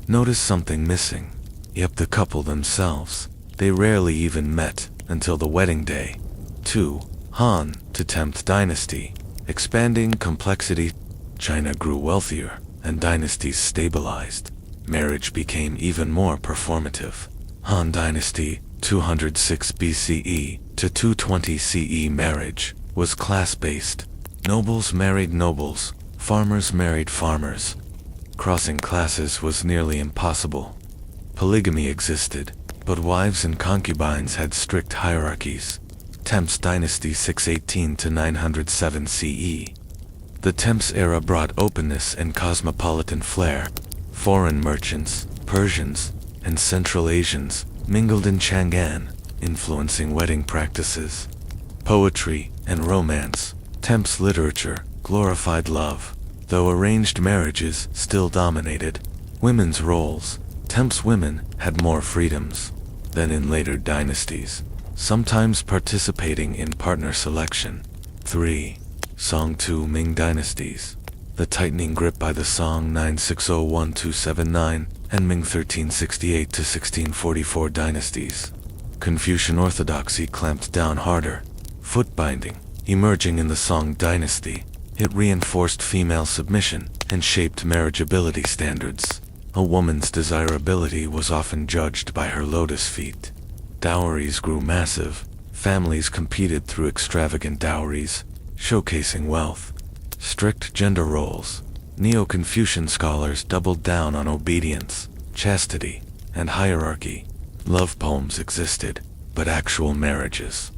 Notice something missing. Yep, the couple themselves. They rarely even met until the wedding day. 2. Han, to 10th dynasty. Expanding complexity. China grew wealthier, and dynasties stabilized. Marriage became even more performative. Han Dynasty, 206 BCE to 220 CE. Marriage was class-based. Nobles married nobles, farmers married farmers. Crossing classes was nearly impossible. Polygamy existed, but wives and concubines had strict hierarchies. Temps Dynasty 618 to 907 CE. The Temps era brought openness and cosmopolitan flair. Foreign merchants, Persians, and Central Asians mingled in Chang'an, influencing wedding practices. Poetry and romance. Temps literature glorified love, though arranged marriages still dominated. Women's roles. Temps women had more freedoms than in later dynasties, sometimes participating in partner selection. 3. Song 2 Ming dynasties. The tightening grip by the Song 960-1279 and Ming 1368-1644 dynasties. Confucian orthodoxy clamped down harder. Foot binding. Emerging in the Song dynasty, it reinforced female submission and shaped marriageability standards. A woman's desirability was often judged by her lotus feet. Dowries grew massive. Families competed through extravagant dowries, showcasing wealth. Strict gender roles. Neo-Confucian scholars doubled down on obedience, chastity, and hierarchy. Love poems existed, but actual marriages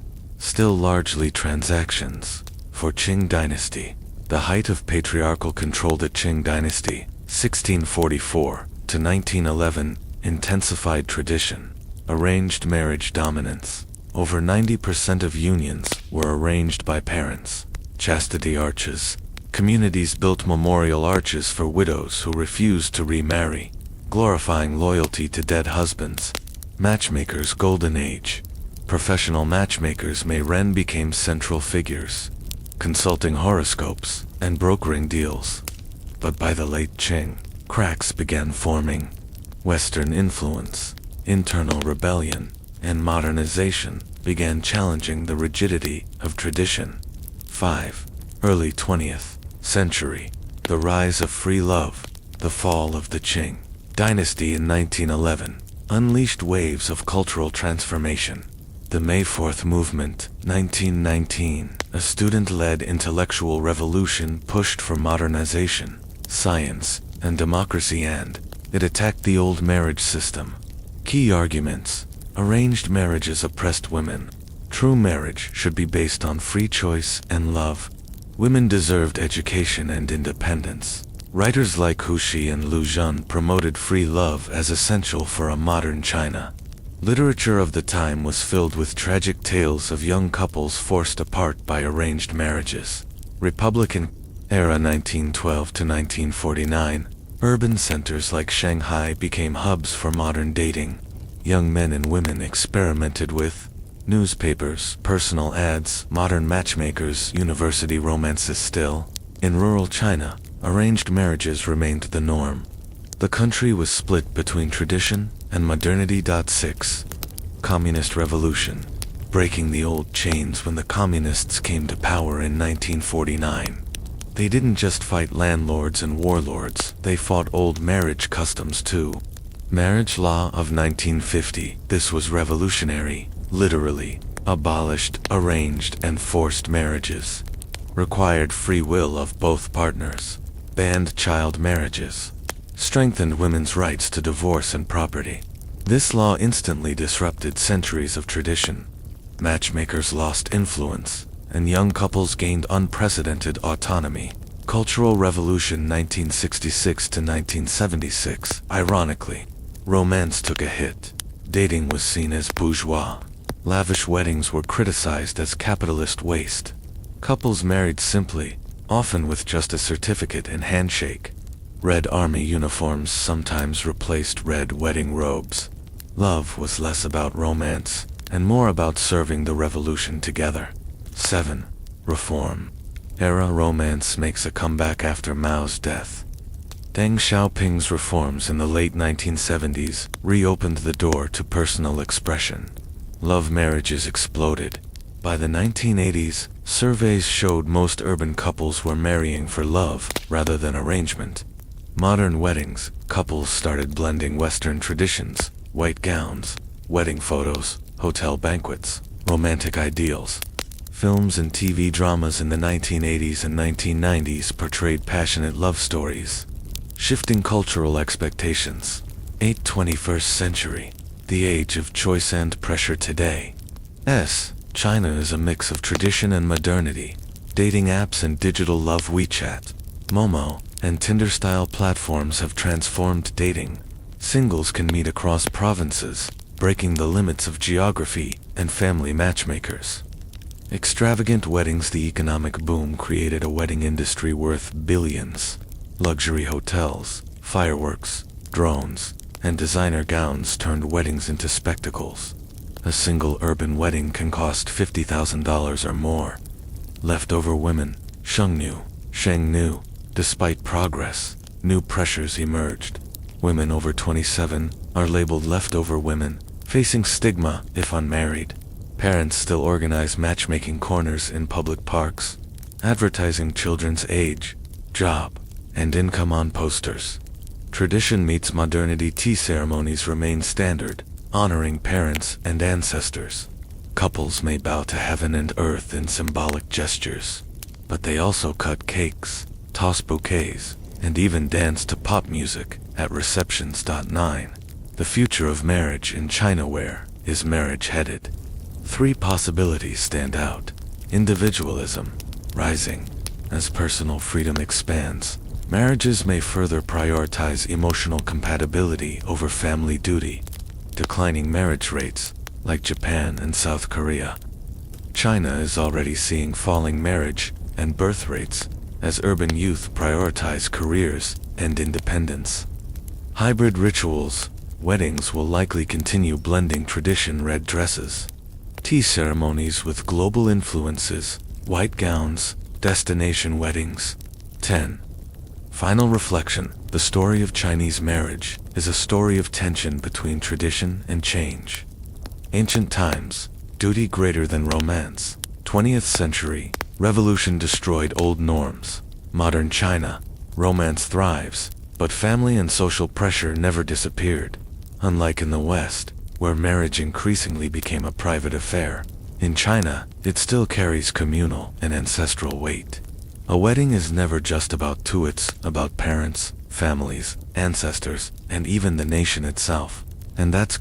still largely transactions. For Qing dynasty, the height of patriarchal control. The Qing dynasty, 1644 to 1911, intensified tradition. Arranged marriage dominance. Over 90% of unions were arranged by parents. Chastity arches. Communities built memorial arches for widows who refused to remarry, glorifying loyalty to dead husbands. Matchmakers' golden age. Professional matchmakers Mei Ren became central figures, consulting horoscopes and brokering deals. But by the late Qing, cracks began forming. Western influence, internal rebellion, and modernization began challenging the rigidity of tradition. 5. Early 20th century. The rise of free love. The fall of the Qing dynasty in 1911 unleashed waves of cultural transformation. The May 4th movement, 1919, a student-led intellectual revolution pushed for modernization, science, and democracy, and it attacked the old marriage system. Key arguments. Arranged marriages oppressed women. True marriage should be based on free choice and love. Women deserved education and independence. Writers like Hu Xi and Lu Xun promoted free love as essential for a modern China. Literature of the time was filled with tragic tales of young couples forced apart by arranged marriages. Republican era 1912 to 1949. Urban centers like Shanghai became hubs for modern dating. Young men and women experimented with newspapers, personal ads, modern matchmakers, university romances. Still, in rural China, arranged marriages remained the norm. The country was split between tradition and modernity. 6. Communist Revolution. Breaking the old chains. When the communists came to power in 1949, they didn't just fight landlords and warlords, they fought old marriage customs too. Marriage law of 1950. This was revolutionary. Literally abolished arranged and forced marriages, required free will of both partners, banned child marriages, strengthened women's rights to divorce and property. This law instantly disrupted centuries of tradition. Matchmakers lost influence, and young couples gained unprecedented autonomy. Cultural Revolution 1966 to 1976. Ironically, romance took a hit. Dating was seen as bourgeois. Lavish weddings were criticized as capitalist waste. Couples married simply, often with just a certificate and handshake. Red army uniforms sometimes replaced red wedding robes. Love was less about romance, and more about serving the revolution together. 7. Reform. Era romance makes a comeback after Mao's death. Deng Xiaoping's reforms in the late 1970s reopened the door to personal expression. Love marriages exploded. By the 1980s, surveys showed most urban couples were marrying for love rather than arrangement. Modern weddings, couples started blending Western traditions, white gowns, wedding photos, hotel banquets, romantic ideals. Films and TV dramas in the 1980s and 1990s portrayed passionate love stories. Shifting cultural expectations. 8. 21st century. The age of choice and pressure today. China is a mix of tradition and modernity. Dating apps and digital love WeChat, Momo, and Tinder-style platforms have transformed dating. Singles can meet across provinces, breaking the limits of geography and family matchmakers. Extravagant weddings. The economic boom created a wedding industry worth billions. Luxury hotels, fireworks, drones, and designer gowns turned weddings into spectacles. A single urban wedding can cost $50,000 or more. Leftover women, Shengnu. Despite progress, new pressures emerged. Women over 27 are labeled leftover women, facing stigma if unmarried. Parents still organize matchmaking corners in public parks, advertising children's age, job, and income on posters. Tradition meets modernity. Tea ceremonies remain standard, honoring parents and ancestors. Couples may bow to heaven and earth in symbolic gestures, but they also cut cakes, toss bouquets, and even dance to pop music at receptions. 9. The future of marriage in China. Where is marriage headed? 3 possibilities stand out. Individualism, rising. As personal freedom expands, marriages may further prioritize emotional compatibility over family duty. Declining marriage rates, like Japan and South Korea. China is already seeing falling marriage and birth rates as urban youth prioritize careers and independence. Hybrid rituals. Weddings will likely continue blending tradition. Red dresses, tea ceremonies with global influences, white gowns, destination weddings. 10. Final reflection. The story of Chinese marriage is a story of tension between tradition and change. Ancient times, duty greater than romance. 20th century, revolution destroyed old norms. Modern China, romance thrives, but family and social pressure never disappeared. Unlike in the West, where marriage increasingly became a private affair, in China, it still carries communal and ancestral weight. A wedding is never just about two, it's about parents, families, ancestors, and even the nation itself. And that's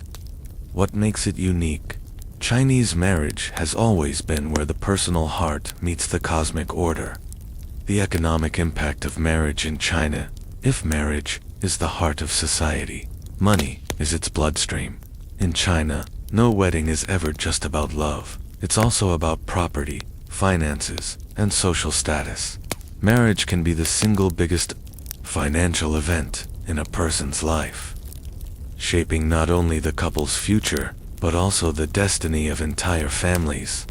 what makes it unique. Chinese marriage has always been where the personal heart meets the cosmic order. The economic impact of marriage in China. If marriage is the heart of society, money is its bloodstream. In China, no wedding is ever just about love. It's also about property, finances, and social status. Marriage can be the single biggest financial event in a person's life, shaping not only the couple's future, but also the destiny of entire families.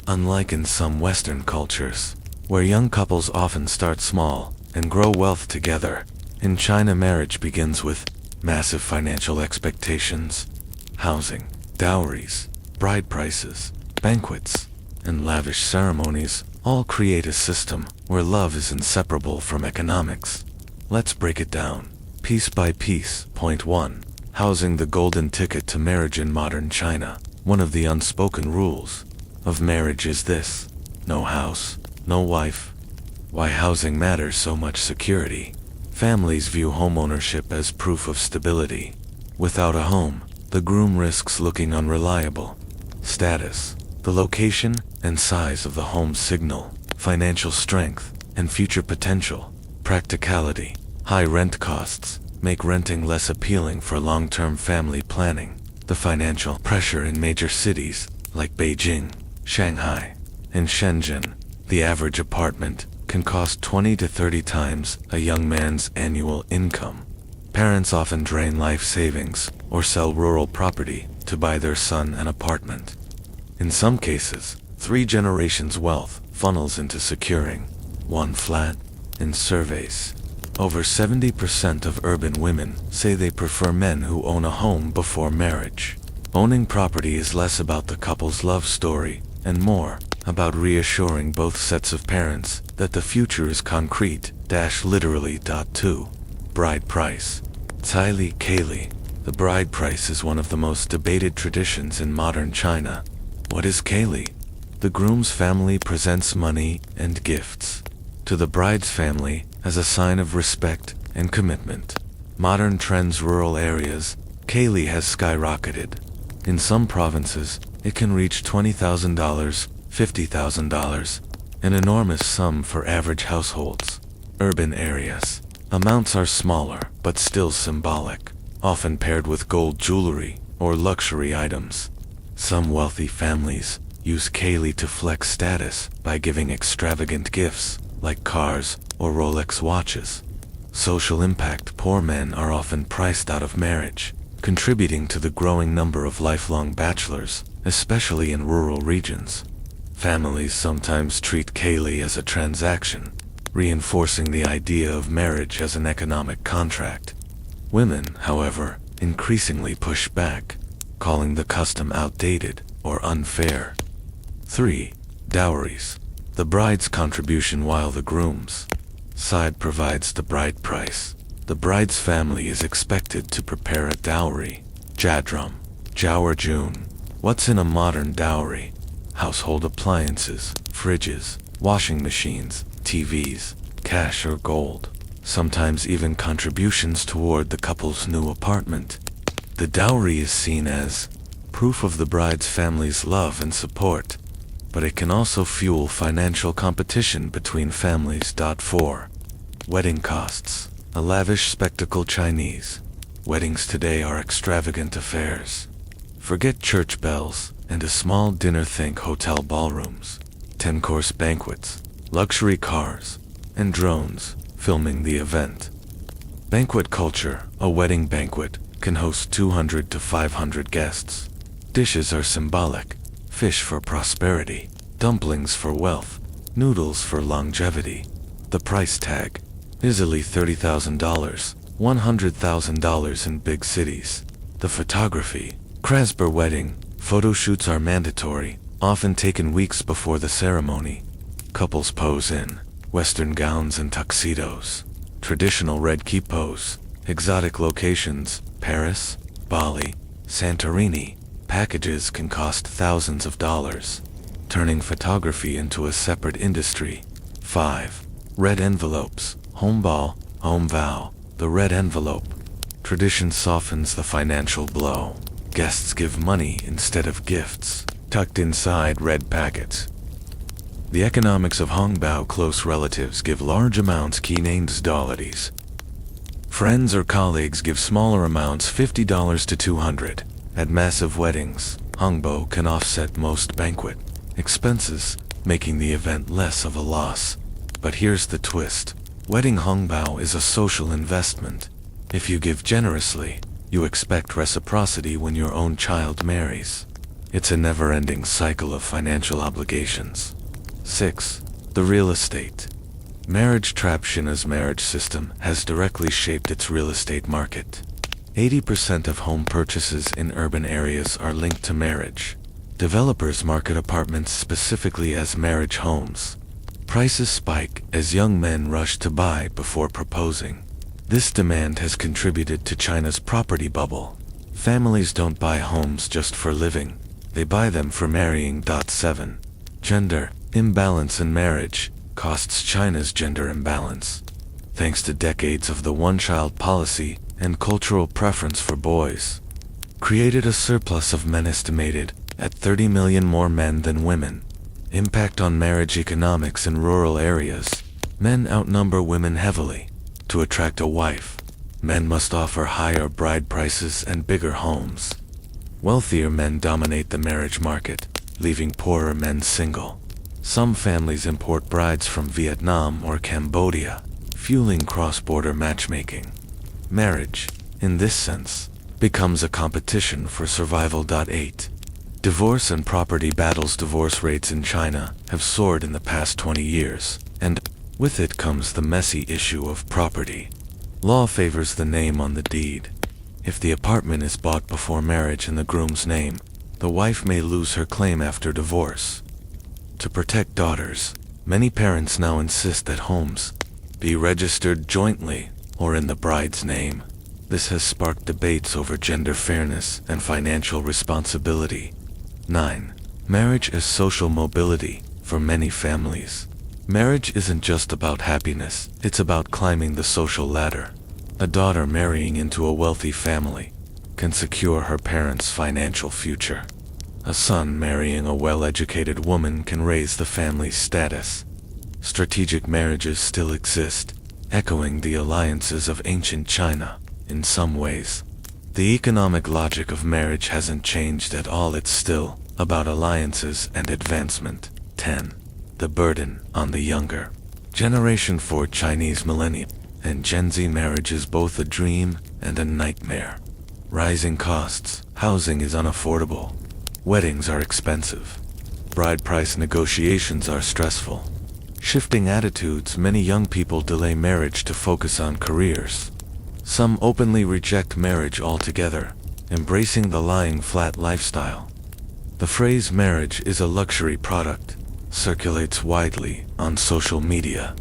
Unlike in some Western cultures, where young couples often start small and grow wealth together, in China marriage begins with massive financial expectations. Housing, dowries, bride prices, banquets, and lavish ceremonies all create a system where love is inseparable from economics. Let's break it down, piece by piece. Point 1. Housing. The golden ticket to marriage in modern China. One of the unspoken rules of marriage is this: no house, no wife. Why housing matters so much? Security. Families view homeownership as proof of stability. Without a home, The groom risks looking unreliable. Status. The location and size of the home signal. Financial strength and future potential. Practicality. High rent costs make renting less appealing for long-term family planning. The financial pressure in major cities like Beijing, Shanghai, and Shenzhen. The average apartment can cost 20 to 30 times a young man's annual income. Parents often drain life savings or sell rural property to buy their son an apartment. In some cases, 3 generations' wealth funnels into securing one flat. In surveys, over 70% of urban women say they prefer men who own a home before marriage. Owning property is less about the couple's love story and more about reassuring both sets of parents that the future is concrete. Literally. 2. Bride price. Caili Caili. The bride price is one of the most debated traditions in modern China. What is Caili? The groom's family presents money and gifts to the bride's family as a sign of respect and commitment. Modern trends rural areas, Caili has skyrocketed. In some provinces, it can reach $20,000, $50,000, an enormous sum for average households. Urban areas. Amounts are smaller, but still symbolic, often paired with gold jewelry or luxury items. Some wealthy families use Caili to flex status by giving extravagant gifts, like cars or Rolex watches. Social impact. Poor men are often priced out of marriage, contributing to the growing number of lifelong bachelors, especially in rural regions. Families sometimes treat Caili as a transaction, reinforcing the idea of marriage as an economic contract. Women, however, increasingly push back, calling the custom outdated or unfair. 3. Dowries. The bride's contribution while the groom's side provides the bride price. The bride's family is expected to prepare a dowry. Jadrum. Jun. What's in a modern dowry? Household appliances, fridges, washing machines, TVs, cash or gold. Sometimes even contributions toward the couple's new apartment. The dowry is seen as proof of the bride's family's love and support, but it can also fuel financial competition between families. 4. Wedding costs. A lavish spectacle. Chinese weddings today are extravagant affairs. Forget church bells and a small dinner. Think hotel ballrooms, 10-course banquets, luxury cars, and drones filming the event. Banquet culture. A wedding banquet can host 200 to 500 guests. Dishes are symbolic. Fish for prosperity, dumplings for wealth, noodles for longevity. The price tag. Easily $30,000, $100,000 in big cities. The photography. Krasber wedding. Photo shoots are mandatory, often taken weeks before the ceremony. Couples pose in Western gowns and tuxedos. Traditional red quipos. Exotic locations. Paris, Bali, Santorini. Packages can cost thousands of dollars, turning photography into a separate industry. 5. Red envelopes. Hongbao, Hongbao. The red envelope. Tradition softens the financial blow. Guests give money instead of gifts, tucked inside red packets. The economics of Hongbao. Close relatives give large amounts. Key names. Dollars. Friends or colleagues give smaller amounts, $50 to $200. At massive weddings, Hongbao can offset most banquet expenses, making the event less of a loss. But here's the twist. Wedding Hongbao is a social investment. If you give generously, you expect reciprocity when your own child marries. It's a never-ending cycle of financial obligations. 6. The real estate. Marriage trap. China's marriage system has directly shaped its real estate market. 80% of home purchases in urban areas are linked to marriage. Developers market apartments specifically as marriage homes. Prices spike as young men rush to buy before proposing. This demand has contributed to China's property bubble. Families don't buy homes just for living. They buy them for marrying. 7. Gender imbalance in marriage costs. China's gender imbalance. Thanks to decades of the one-child policy and cultural preference for boys, created a surplus of men estimated at 30 million more men than women. Impact on marriage economics in rural areas. Men outnumber women heavily. To attract a wife, men must offer higher bride prices and bigger homes. Wealthier men dominate the marriage market, leaving poorer men single. Some families import brides from Vietnam or Cambodia, fueling cross-border matchmaking. Marriage, in this sense, becomes a competition for survival. 8. Divorce and property battles. Divorce rates in China have soared in the past 20 years, and with it comes the messy issue of property. Law favors the name on the deed. If the apartment is bought before marriage in the groom's name, the wife may lose her claim after divorce. To protect daughters, many parents now insist that homes be registered jointly or in the bride's name. This has sparked debates over gender fairness and financial responsibility. 9. Marriage as social mobility. For many families, marriage isn't just about happiness, it's about climbing the social ladder. A daughter marrying into a wealthy family can secure her parents' financial future. A son marrying a well-educated woman can raise the family's status. Strategic marriages still exist, echoing the alliances of ancient China. In some ways, the economic logic of marriage hasn't changed at all. It's still about alliances and advancement. 10. The burden on the younger generation. For Chinese millennial and Gen Z, marriage is both a dream and a nightmare. Rising costs, housing is unaffordable, weddings are expensive, bride price negotiations are stressful. Shifting attitudes, many young people delay marriage to focus on careers. Some openly reject marriage altogether, embracing the lying flat lifestyle. The phrase marriage is a luxury product circulates widely on social media.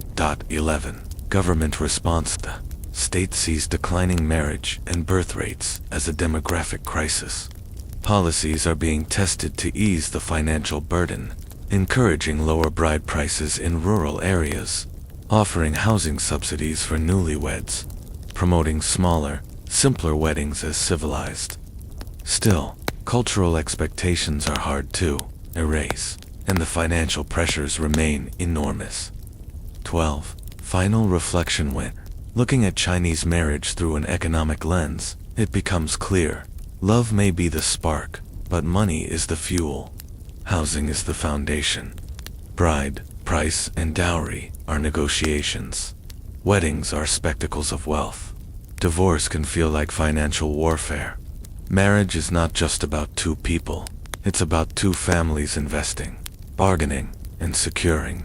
11. Government response. The state sees declining marriage and birth rates as a demographic crisis. Policies are being tested to ease the financial burden, encouraging lower bride prices in rural areas, offering housing subsidies for newlyweds, promoting smaller, simpler weddings as civilized. Still, cultural expectations are hard to erase, and the financial pressures remain enormous. 12. Final reflection. When looking at Chinese marriage through an economic lens, it becomes clear. Love may be the spark, but money is the fuel. Housing is the foundation. Bride, price, and dowry are negotiations. Weddings are spectacles of wealth. Divorce can feel like financial warfare. Marriage is not just about two people. It's about two families investing, bargaining, and securing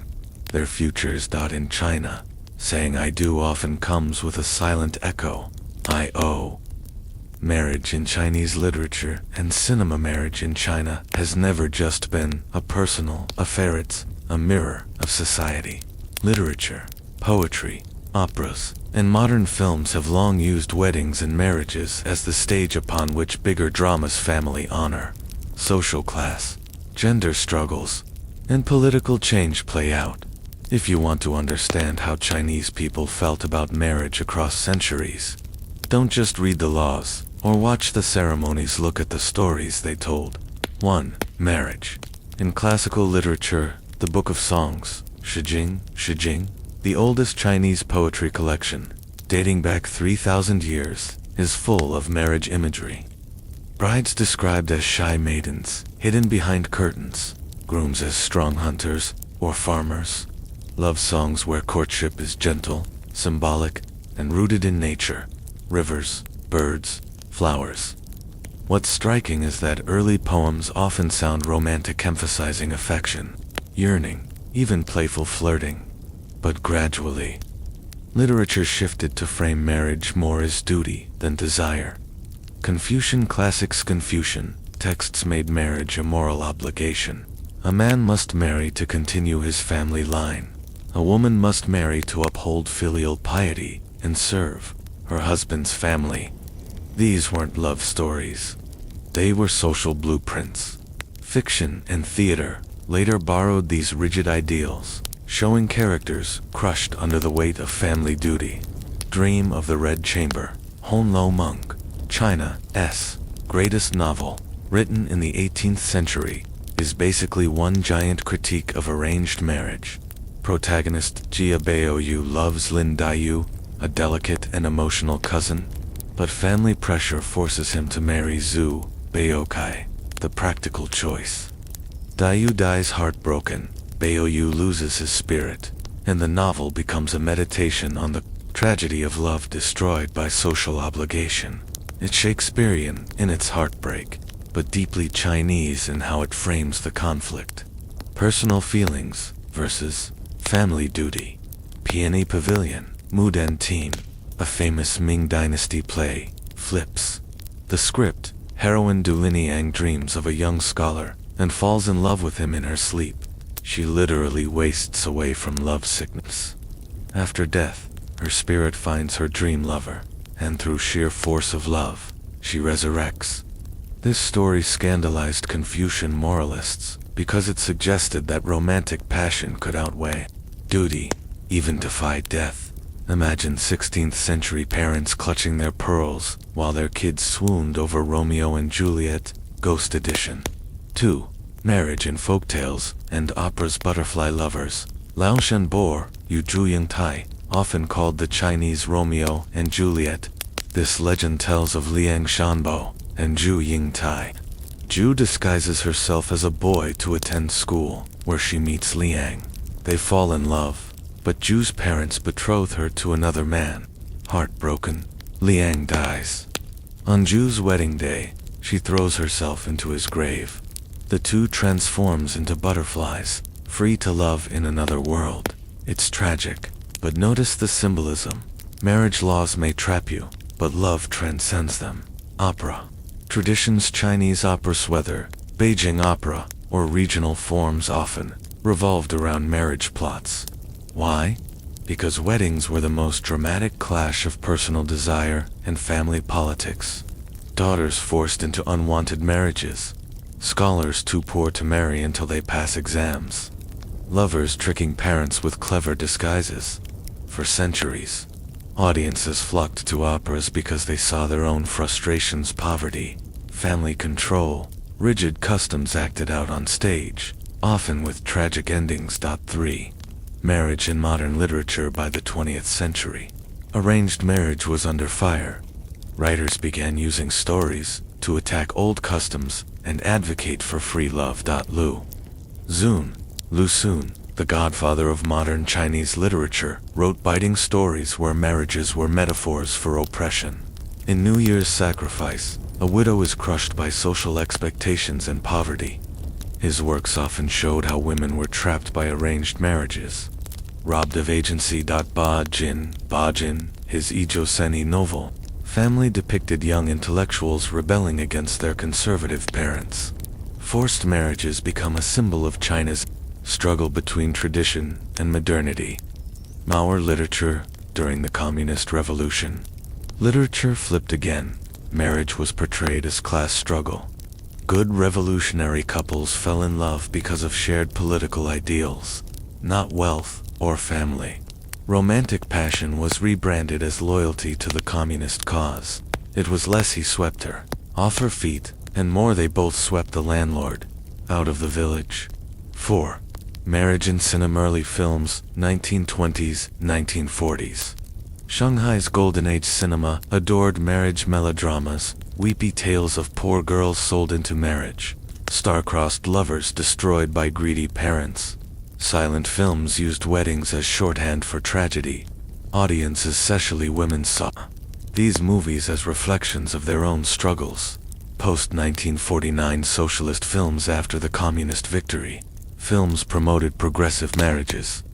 their futures. In China, saying I do often comes with a silent echo. I-O. Marriage in Chinese literature and cinema. Marriage in China has never just been a personal affair, it's a mirror of society. Literature, poetry, operas, and modern films have long used weddings and marriages as the stage upon which bigger dramas, family honor, social class, gender struggles, and political change play out. If you want to understand how Chinese people felt about marriage across centuries, don't just read the laws or watch the ceremonies, look at the stories they told. 1. Marriage. In classical literature, the Book of Songs, Shijing, the oldest Chinese poetry collection, dating back 3,000 years, is full of marriage imagery. Brides described as shy maidens, hidden behind curtains, grooms as strong hunters or farmers. Love songs where courtship is gentle, symbolic, and rooted in nature, rivers, birds, flowers. What's striking is that early poems often sound romantic, emphasizing affection, yearning, even playful flirting. But gradually, literature shifted to frame marriage more as duty than desire. Confucian classics. Confucian texts made marriage a moral obligation. A man must marry to continue his family line. A woman must marry to uphold filial piety and serve her husband's family. These weren't love stories. They were social blueprints. Fiction and theater later borrowed these rigid ideals, showing characters crushed under the weight of family duty. Dream of the Red Chamber. Hon Lo Monk. China. S. greatest novel, written in the 18th century, is basically one giant critique of arranged marriage. Protagonist Jia Baoyu loves Lin Dayu, a delicate and emotional cousin, but family pressure forces him to marry Zhu Baokai, the practical choice. Dayu dies heartbroken, Baoyu loses his spirit, and the novel becomes a meditation on the tragedy of love destroyed by social obligation. It's Shakespearean in its heartbreak, but deeply Chinese in how it frames the conflict. Personal feelings versus family duty. Peony Pavilion, Muden Team, a famous Ming Dynasty play, flips. The script, heroine Du Liniang dreams of a young scholar and falls in love with him in her sleep. She literally wastes away from love sickness. After death, her spirit finds her dream lover, and through sheer force of love, she resurrects. This story scandalized Confucian moralists because it suggested that romantic passion could outweigh duty, even defy death. Imagine 16th century parents clutching their pearls while their kids swooned over Romeo and Juliet, Ghost Edition. 2. Marriage in folktales and operas. Butterfly lovers. Lao Shenbo, Yu Zhu Ying Tai, often called the Chinese Romeo and Juliet. This legend tells of Liang Shanbo and Zhu Yingtai. Zhu disguises herself as a boy to attend school, where she meets Liang. They fall in love, but Zhu's parents betroth her to another man. Heartbroken, Liang dies. On Zhu's wedding day, she throws herself into his grave. The two transforms into butterflies, free to love in another world. It's tragic, but notice the symbolism. Marriage laws may trap you, but love transcends them. Opera. Traditions. Chinese operas, whether Beijing opera or regional forms, often revolved around marriage plots. Why? Because weddings were the most dramatic clash of personal desire and family politics. Daughters forced into unwanted marriages. Scholars too poor to marry until they pass exams. Lovers tricking parents with clever disguises. For centuries, audiences flocked to operas because they saw their own frustrations: poverty, family control, rigid customs acted out on stage, often with tragic endings. 3. Marriage in modern literature. By the 20th century, arranged marriage was under fire. Writers began using stories to attack old customs and advocate for free love. Lu Xun, the godfather of modern Chinese literature, wrote biting stories where marriages were metaphors for oppression. In New Year's Sacrifice, a widow is crushed by social expectations and poverty. His works often showed how women were trapped by arranged marriages, robbed of agency. Bajin, his Ijoseni novel, family depicted young intellectuals rebelling against their conservative parents. Forced marriages become a symbol of China's struggle between tradition and modernity. Mao literature. During the Communist Revolution, literature flipped again. Marriage was portrayed as class struggle. Good revolutionary couples fell in love because of shared political ideals, not wealth or family. Romantic passion was rebranded as loyalty to the communist cause. It was less he swept her off her feet, and more they both swept the landlord out of the village. 4. Marriage in cinema. Early films, 1920s, 1940s. Shanghai's Golden Age cinema adored marriage melodramas, weepy tales of poor girls sold into marriage, star-crossed lovers destroyed by greedy parents. Silent films used weddings as shorthand for tragedy. Audiences, especially women, saw these movies as reflections of their own struggles. Post-1949 socialist films. After the communist victory, films promoted progressive marriages.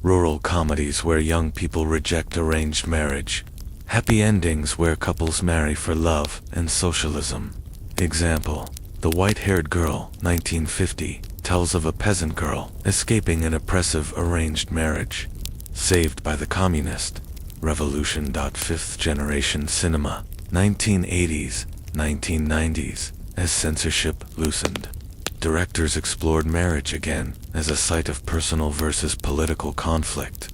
Rural comedies where young people reject arranged marriage. Happy endings where couples marry for love and socialism. Example: The White-Haired Girl, 1950, tells of a peasant girl escaping an oppressive arranged marriage, saved by the communist revolution. Fifth generation cinema, 1980s, 1990s, as censorship loosened. Directors explored marriage again as a site of personal versus political conflict.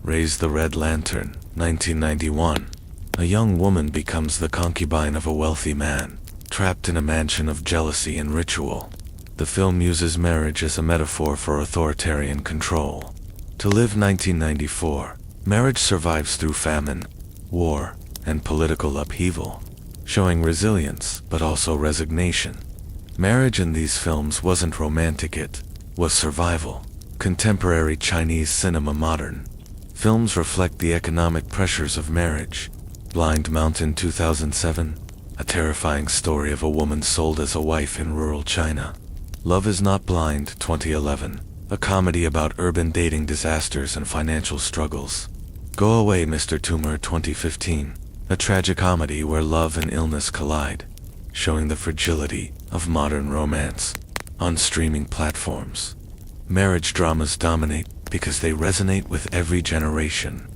Raise the Red Lantern, 1991. A young woman becomes the concubine of a wealthy man, trapped in a mansion of jealousy and ritual. The film uses marriage as a metaphor for authoritarian control. To Live 1994. Marriage survives through famine, war, and political upheaval, showing resilience but also resignation. Marriage in these films wasn't romantic, it was survival. Contemporary Chinese cinema. Modern films reflect the economic pressures of marriage. Blind Mountain 2007, a terrifying story of a woman sold as a wife in rural China. Love Is Not Blind 2011, a comedy about urban dating disasters and financial struggles. Go Away Mr. Tumor 2015, a tragicomedy where love and illness collide, showing the fragility of modern romance. On streaming platforms, marriage dramas dominate because they resonate with every generation.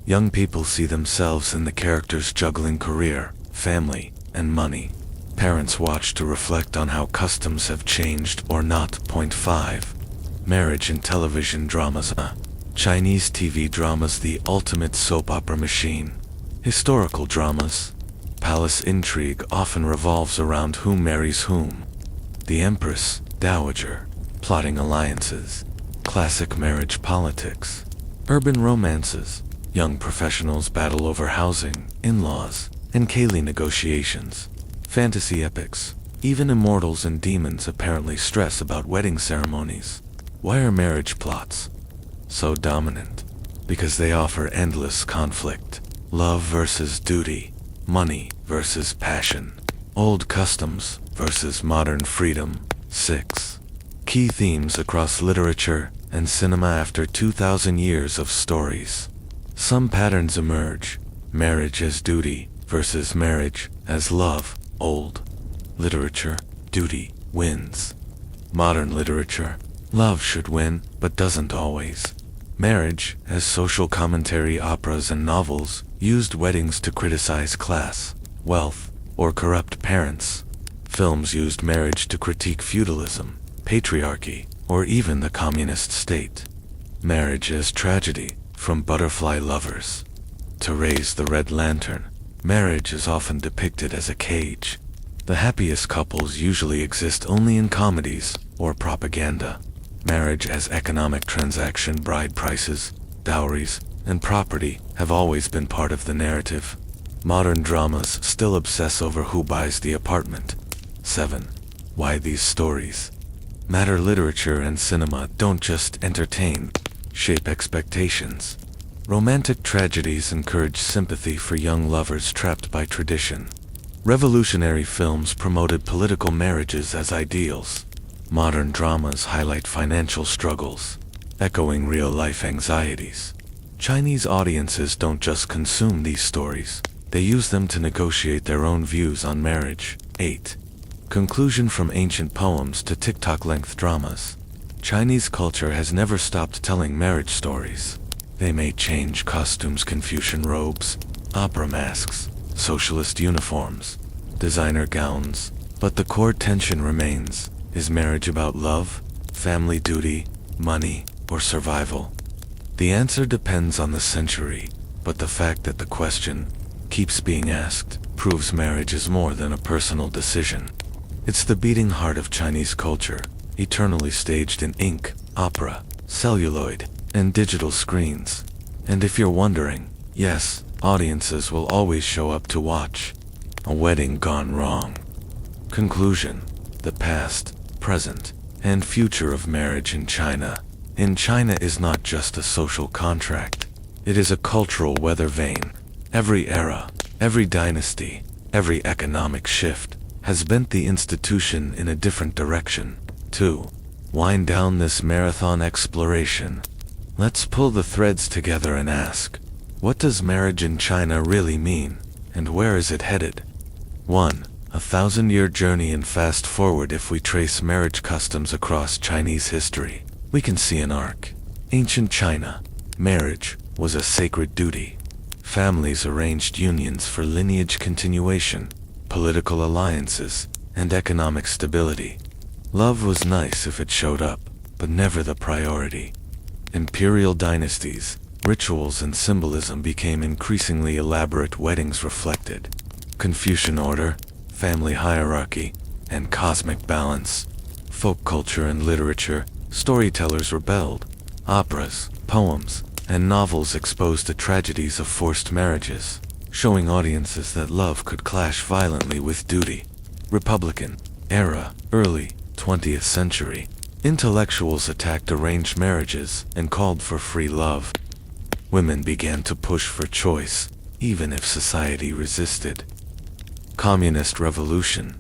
Young people see themselves in the characters juggling career, family, and money. Parents watch to reflect on how customs have changed or not. 5. Marriage in television dramas. Chinese TV dramas, the ultimate soap opera machine. Historical dramas. Palace intrigue often revolves around who marries whom. The Empress, Dowager, plotting alliances. Classic marriage politics. Urban romances. Young professionals battle over housing, in-laws, and Kaylee negotiations. Fantasy epics. Even immortals and demons apparently stress about wedding ceremonies. Why are marriage plots so dominant? Because they offer endless conflict. Love versus duty. Money versus passion. Old customs versus modern freedom. 6. Key themes across literature and cinema. After 2,000 years of stories, some patterns emerge. Marriage as duty versus marriage as love. Old literature, duty wins. Modern literature, love should win, but doesn't always. Marriage as social commentary. Operas and novels used weddings to criticize class, wealth, or corrupt parents. Films used marriage to critique feudalism, patriarchy, or even the communist state. Marriage as tragedy. From Butterfly Lovers to Raise the Red Lantern, marriage is often depicted as a cage. The happiest couples usually exist only in comedies or propaganda. Marriage as economic transaction. Bride prices, dowries, and property have always been part of the narrative. Modern dramas still obsess over who buys the apartment. 7. Why these stories matter. Literature and cinema don't just entertain, shape expectations. Romantic tragedies encourage sympathy for young lovers trapped by tradition. Revolutionary films promoted political marriages as ideals. Modern dramas highlight financial struggles, echoing real-life anxieties. Chinese audiences don't just consume these stories, they use them to negotiate their own views on marriage. 8. Conclusion. From ancient poems to TikTok-length dramas, Chinese culture has never stopped telling marriage stories. They may change costumes, Confucian robes, opera masks, socialist uniforms, designer gowns, but the core tension remains. Is marriage about love, family duty, money, or survival? The answer depends on the century, but the fact that the question keeps being asked proves marriage is more than a personal decision. It's the beating heart of Chinese culture, eternally staged in ink, opera, celluloid, and digital screens. And if you're wondering, yes, audiences will always show up to watch a wedding gone wrong. Conclusion. The past, present, and future of marriage in China. In China is not just a social contract. It is a cultural weather vane. Every era, every dynasty, every economic shift has bent the institution in a different direction. To wind down this marathon exploration, let's pull the threads together and ask, what does marriage in China really mean, and where is it headed? 1. 1,000-year journey. And fast forward. If we trace marriage customs across Chinese history, we can see an arc. Ancient China, marriage was a sacred duty. Families arranged unions for lineage continuation, political alliances, and economic stability. Love was nice if it showed up, but never the priority. Imperial dynasties, rituals and symbolism became increasingly elaborate. Weddings reflected Confucian order, family hierarchy, and cosmic balance. Folk culture and literature, storytellers rebelled. Operas, poems, and novels exposed the tragedies of forced marriages, showing audiences that love could clash violently with duty. Republican era, early 20th century. Intellectuals attacked arranged marriages and called for free love. Women began to push for choice, even if society resisted. Communist revolution.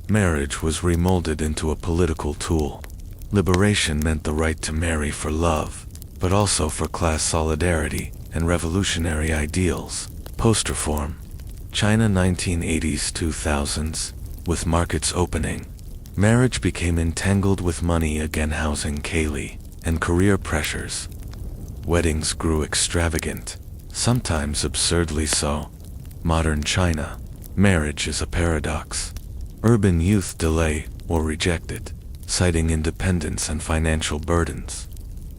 Marriage was remolded into a political tool. Liberation meant the right to marry for love, but also for class solidarity and revolutionary ideals. Post-reform. China 1980s-2000s. With markets opening, marriage became entangled with money again, housing Kaylee, and career pressures. Weddings grew extravagant, sometimes absurdly so. Modern China. Marriage is a paradox. Urban youth delay or reject it, citing independence and financial burdens.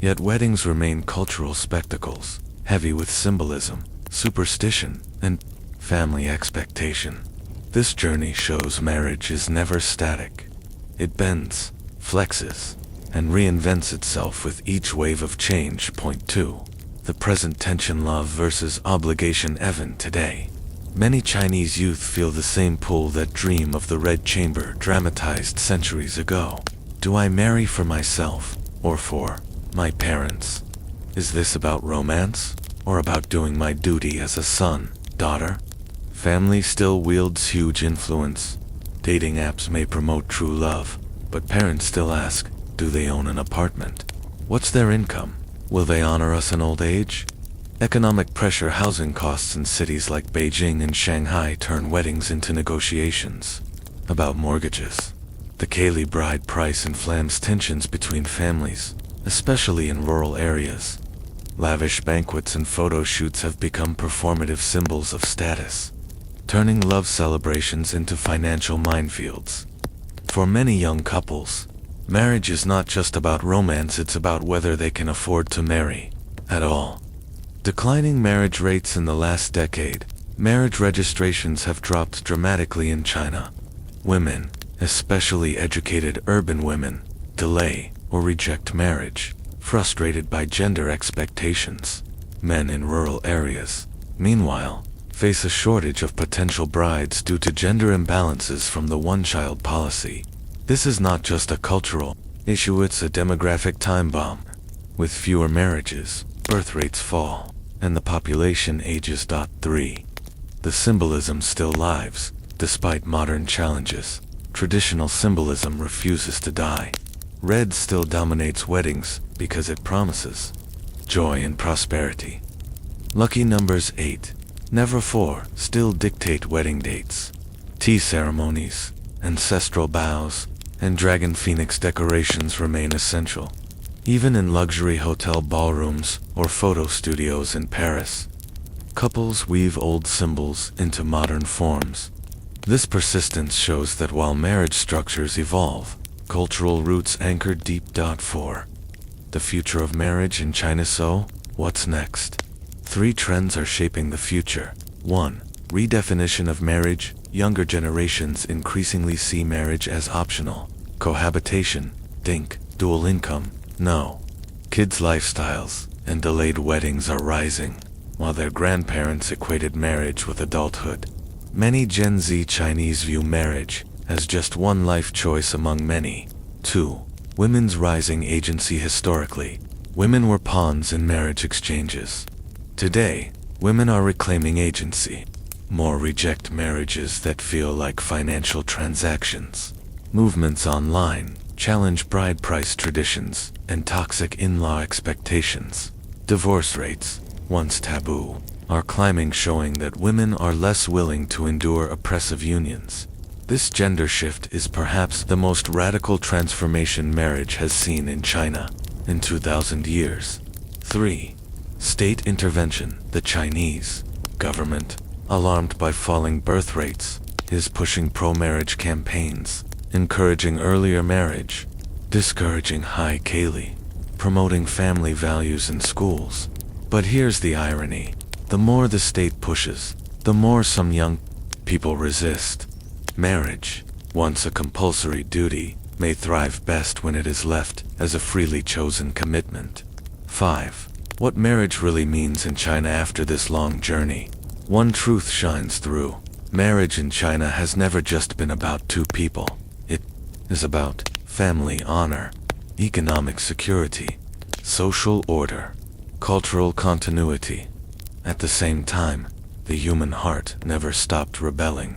Yet weddings remain cultural spectacles, heavy with symbolism, superstition, and family expectation. This journey shows marriage is never static. It bends, flexes, and reinvents itself with each wave of change. Point 2. The present tension: love versus obligation. Even today, many Chinese youth feel the same pull that dream of the Red Chamber dramatized centuries ago. Do I marry for myself, or for my parents? Is this about romance, or about doing my duty as a son, daughter? Family still wields huge influence. Dating apps may promote true love, but parents still ask, do they own an apartment? What's their income? Will they honor us in old age? Economic pressure. Housing costs in cities like Beijing and Shanghai turn weddings into negotiations about mortgages. The Kaylee bride price inflames tensions between families, especially in rural areas. Lavish banquets and photo shoots have become performative symbols of status, turning love celebrations into financial minefields. For many young couples, marriage is not just about romance, it's about whether they can afford to marry at all. Declining marriage rates. In the last decade, marriage registrations have dropped dramatically in China. Women, especially educated urban women, delay or reject marriage, frustrated by gender expectations. Men in rural areas, meanwhile, face a shortage of potential brides due to gender imbalances from the one-child policy. This is not just a cultural issue, it's a demographic time bomb. With fewer marriages, birth rates fall, and the population ages. 3. The symbolism still lives, despite modern challenges. Traditional symbolism refuses to die. Red still dominates weddings because it promises joy and prosperity. Lucky numbers 8, never 4, still dictate wedding dates. Tea ceremonies, ancestral bows, and dragon phoenix decorations remain essential, even in luxury hotel ballrooms or photo studios in Paris. Couples weave old symbols into modern forms. This persistence shows that while marriage structures evolve, cultural roots anchor deep. 4. The future of marriage in China. So, what's next? 3 trends are shaping the future. 1. Redefinition of marriage. Younger generations increasingly see marriage as optional. Cohabitation, think, dual income, no. Kids' lifestyles and delayed weddings are rising, while their grandparents equated marriage with adulthood. Many Gen Z Chinese view marriage as just one life choice among many. 2. Women's rising agency. Historically, women were pawns in marriage exchanges. Today, women are reclaiming agency. More reject marriages that feel like financial transactions. Movements online challenge bride price traditions and toxic in-law expectations. Divorce rates, once taboo, are climbing, showing that women are less willing to endure oppressive unions. This gender shift is perhaps the most radical transformation marriage has seen in China in 2,000 years. 3. State intervention. The Chinese government, alarmed by falling birth rates, is pushing pro-marriage campaigns, encouraging earlier marriage, discouraging high Kaylee, promoting family values in schools. But here's the irony. The more the state pushes, the more some young people resist. Marriage, once a compulsory duty, may thrive best when it is left as a freely chosen commitment. 5. What marriage really means in China after this long journey. One truth shines through. Marriage in China has never just been about two people. It is about family honor, economic security, social order, cultural continuity. At the same time, the human heart never stopped rebelling.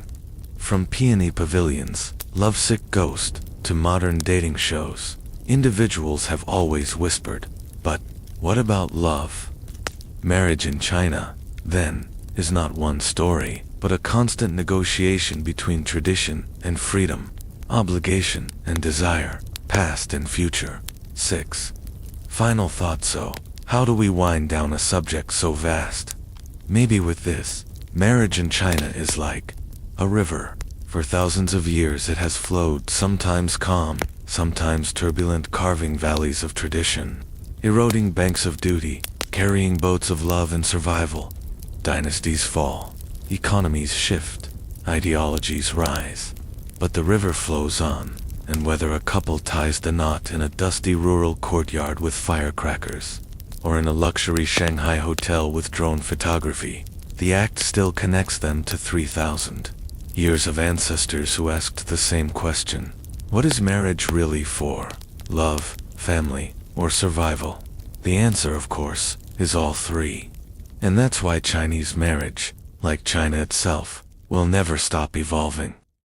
From peony pavilions, lovesick ghosts, to modern dating shows, individuals have always whispered, but what about love? Marriage in China, then, is not one story, but a constant negotiation between tradition and freedom, obligation and desire, past and future. 6. Final thought. So, how do we wind down a subject so vast? Maybe with this: marriage in China is like a river. For thousands of years it has flowed, sometimes calm, sometimes turbulent, carving valleys of tradition, eroding banks of duty, carrying boats of love and survival. Dynasties fall, economies shift, ideologies rise. But the river flows on, and whether a couple ties the knot in a dusty rural courtyard with firecrackers, or in a luxury Shanghai hotel with drone photography, the act still connects them to 3,000 years of ancestors who asked the same question. What is marriage really for? Love, family, or survival? The answer, of course, is all three. And that's why Chinese marriage, like China itself, will never stop evolving.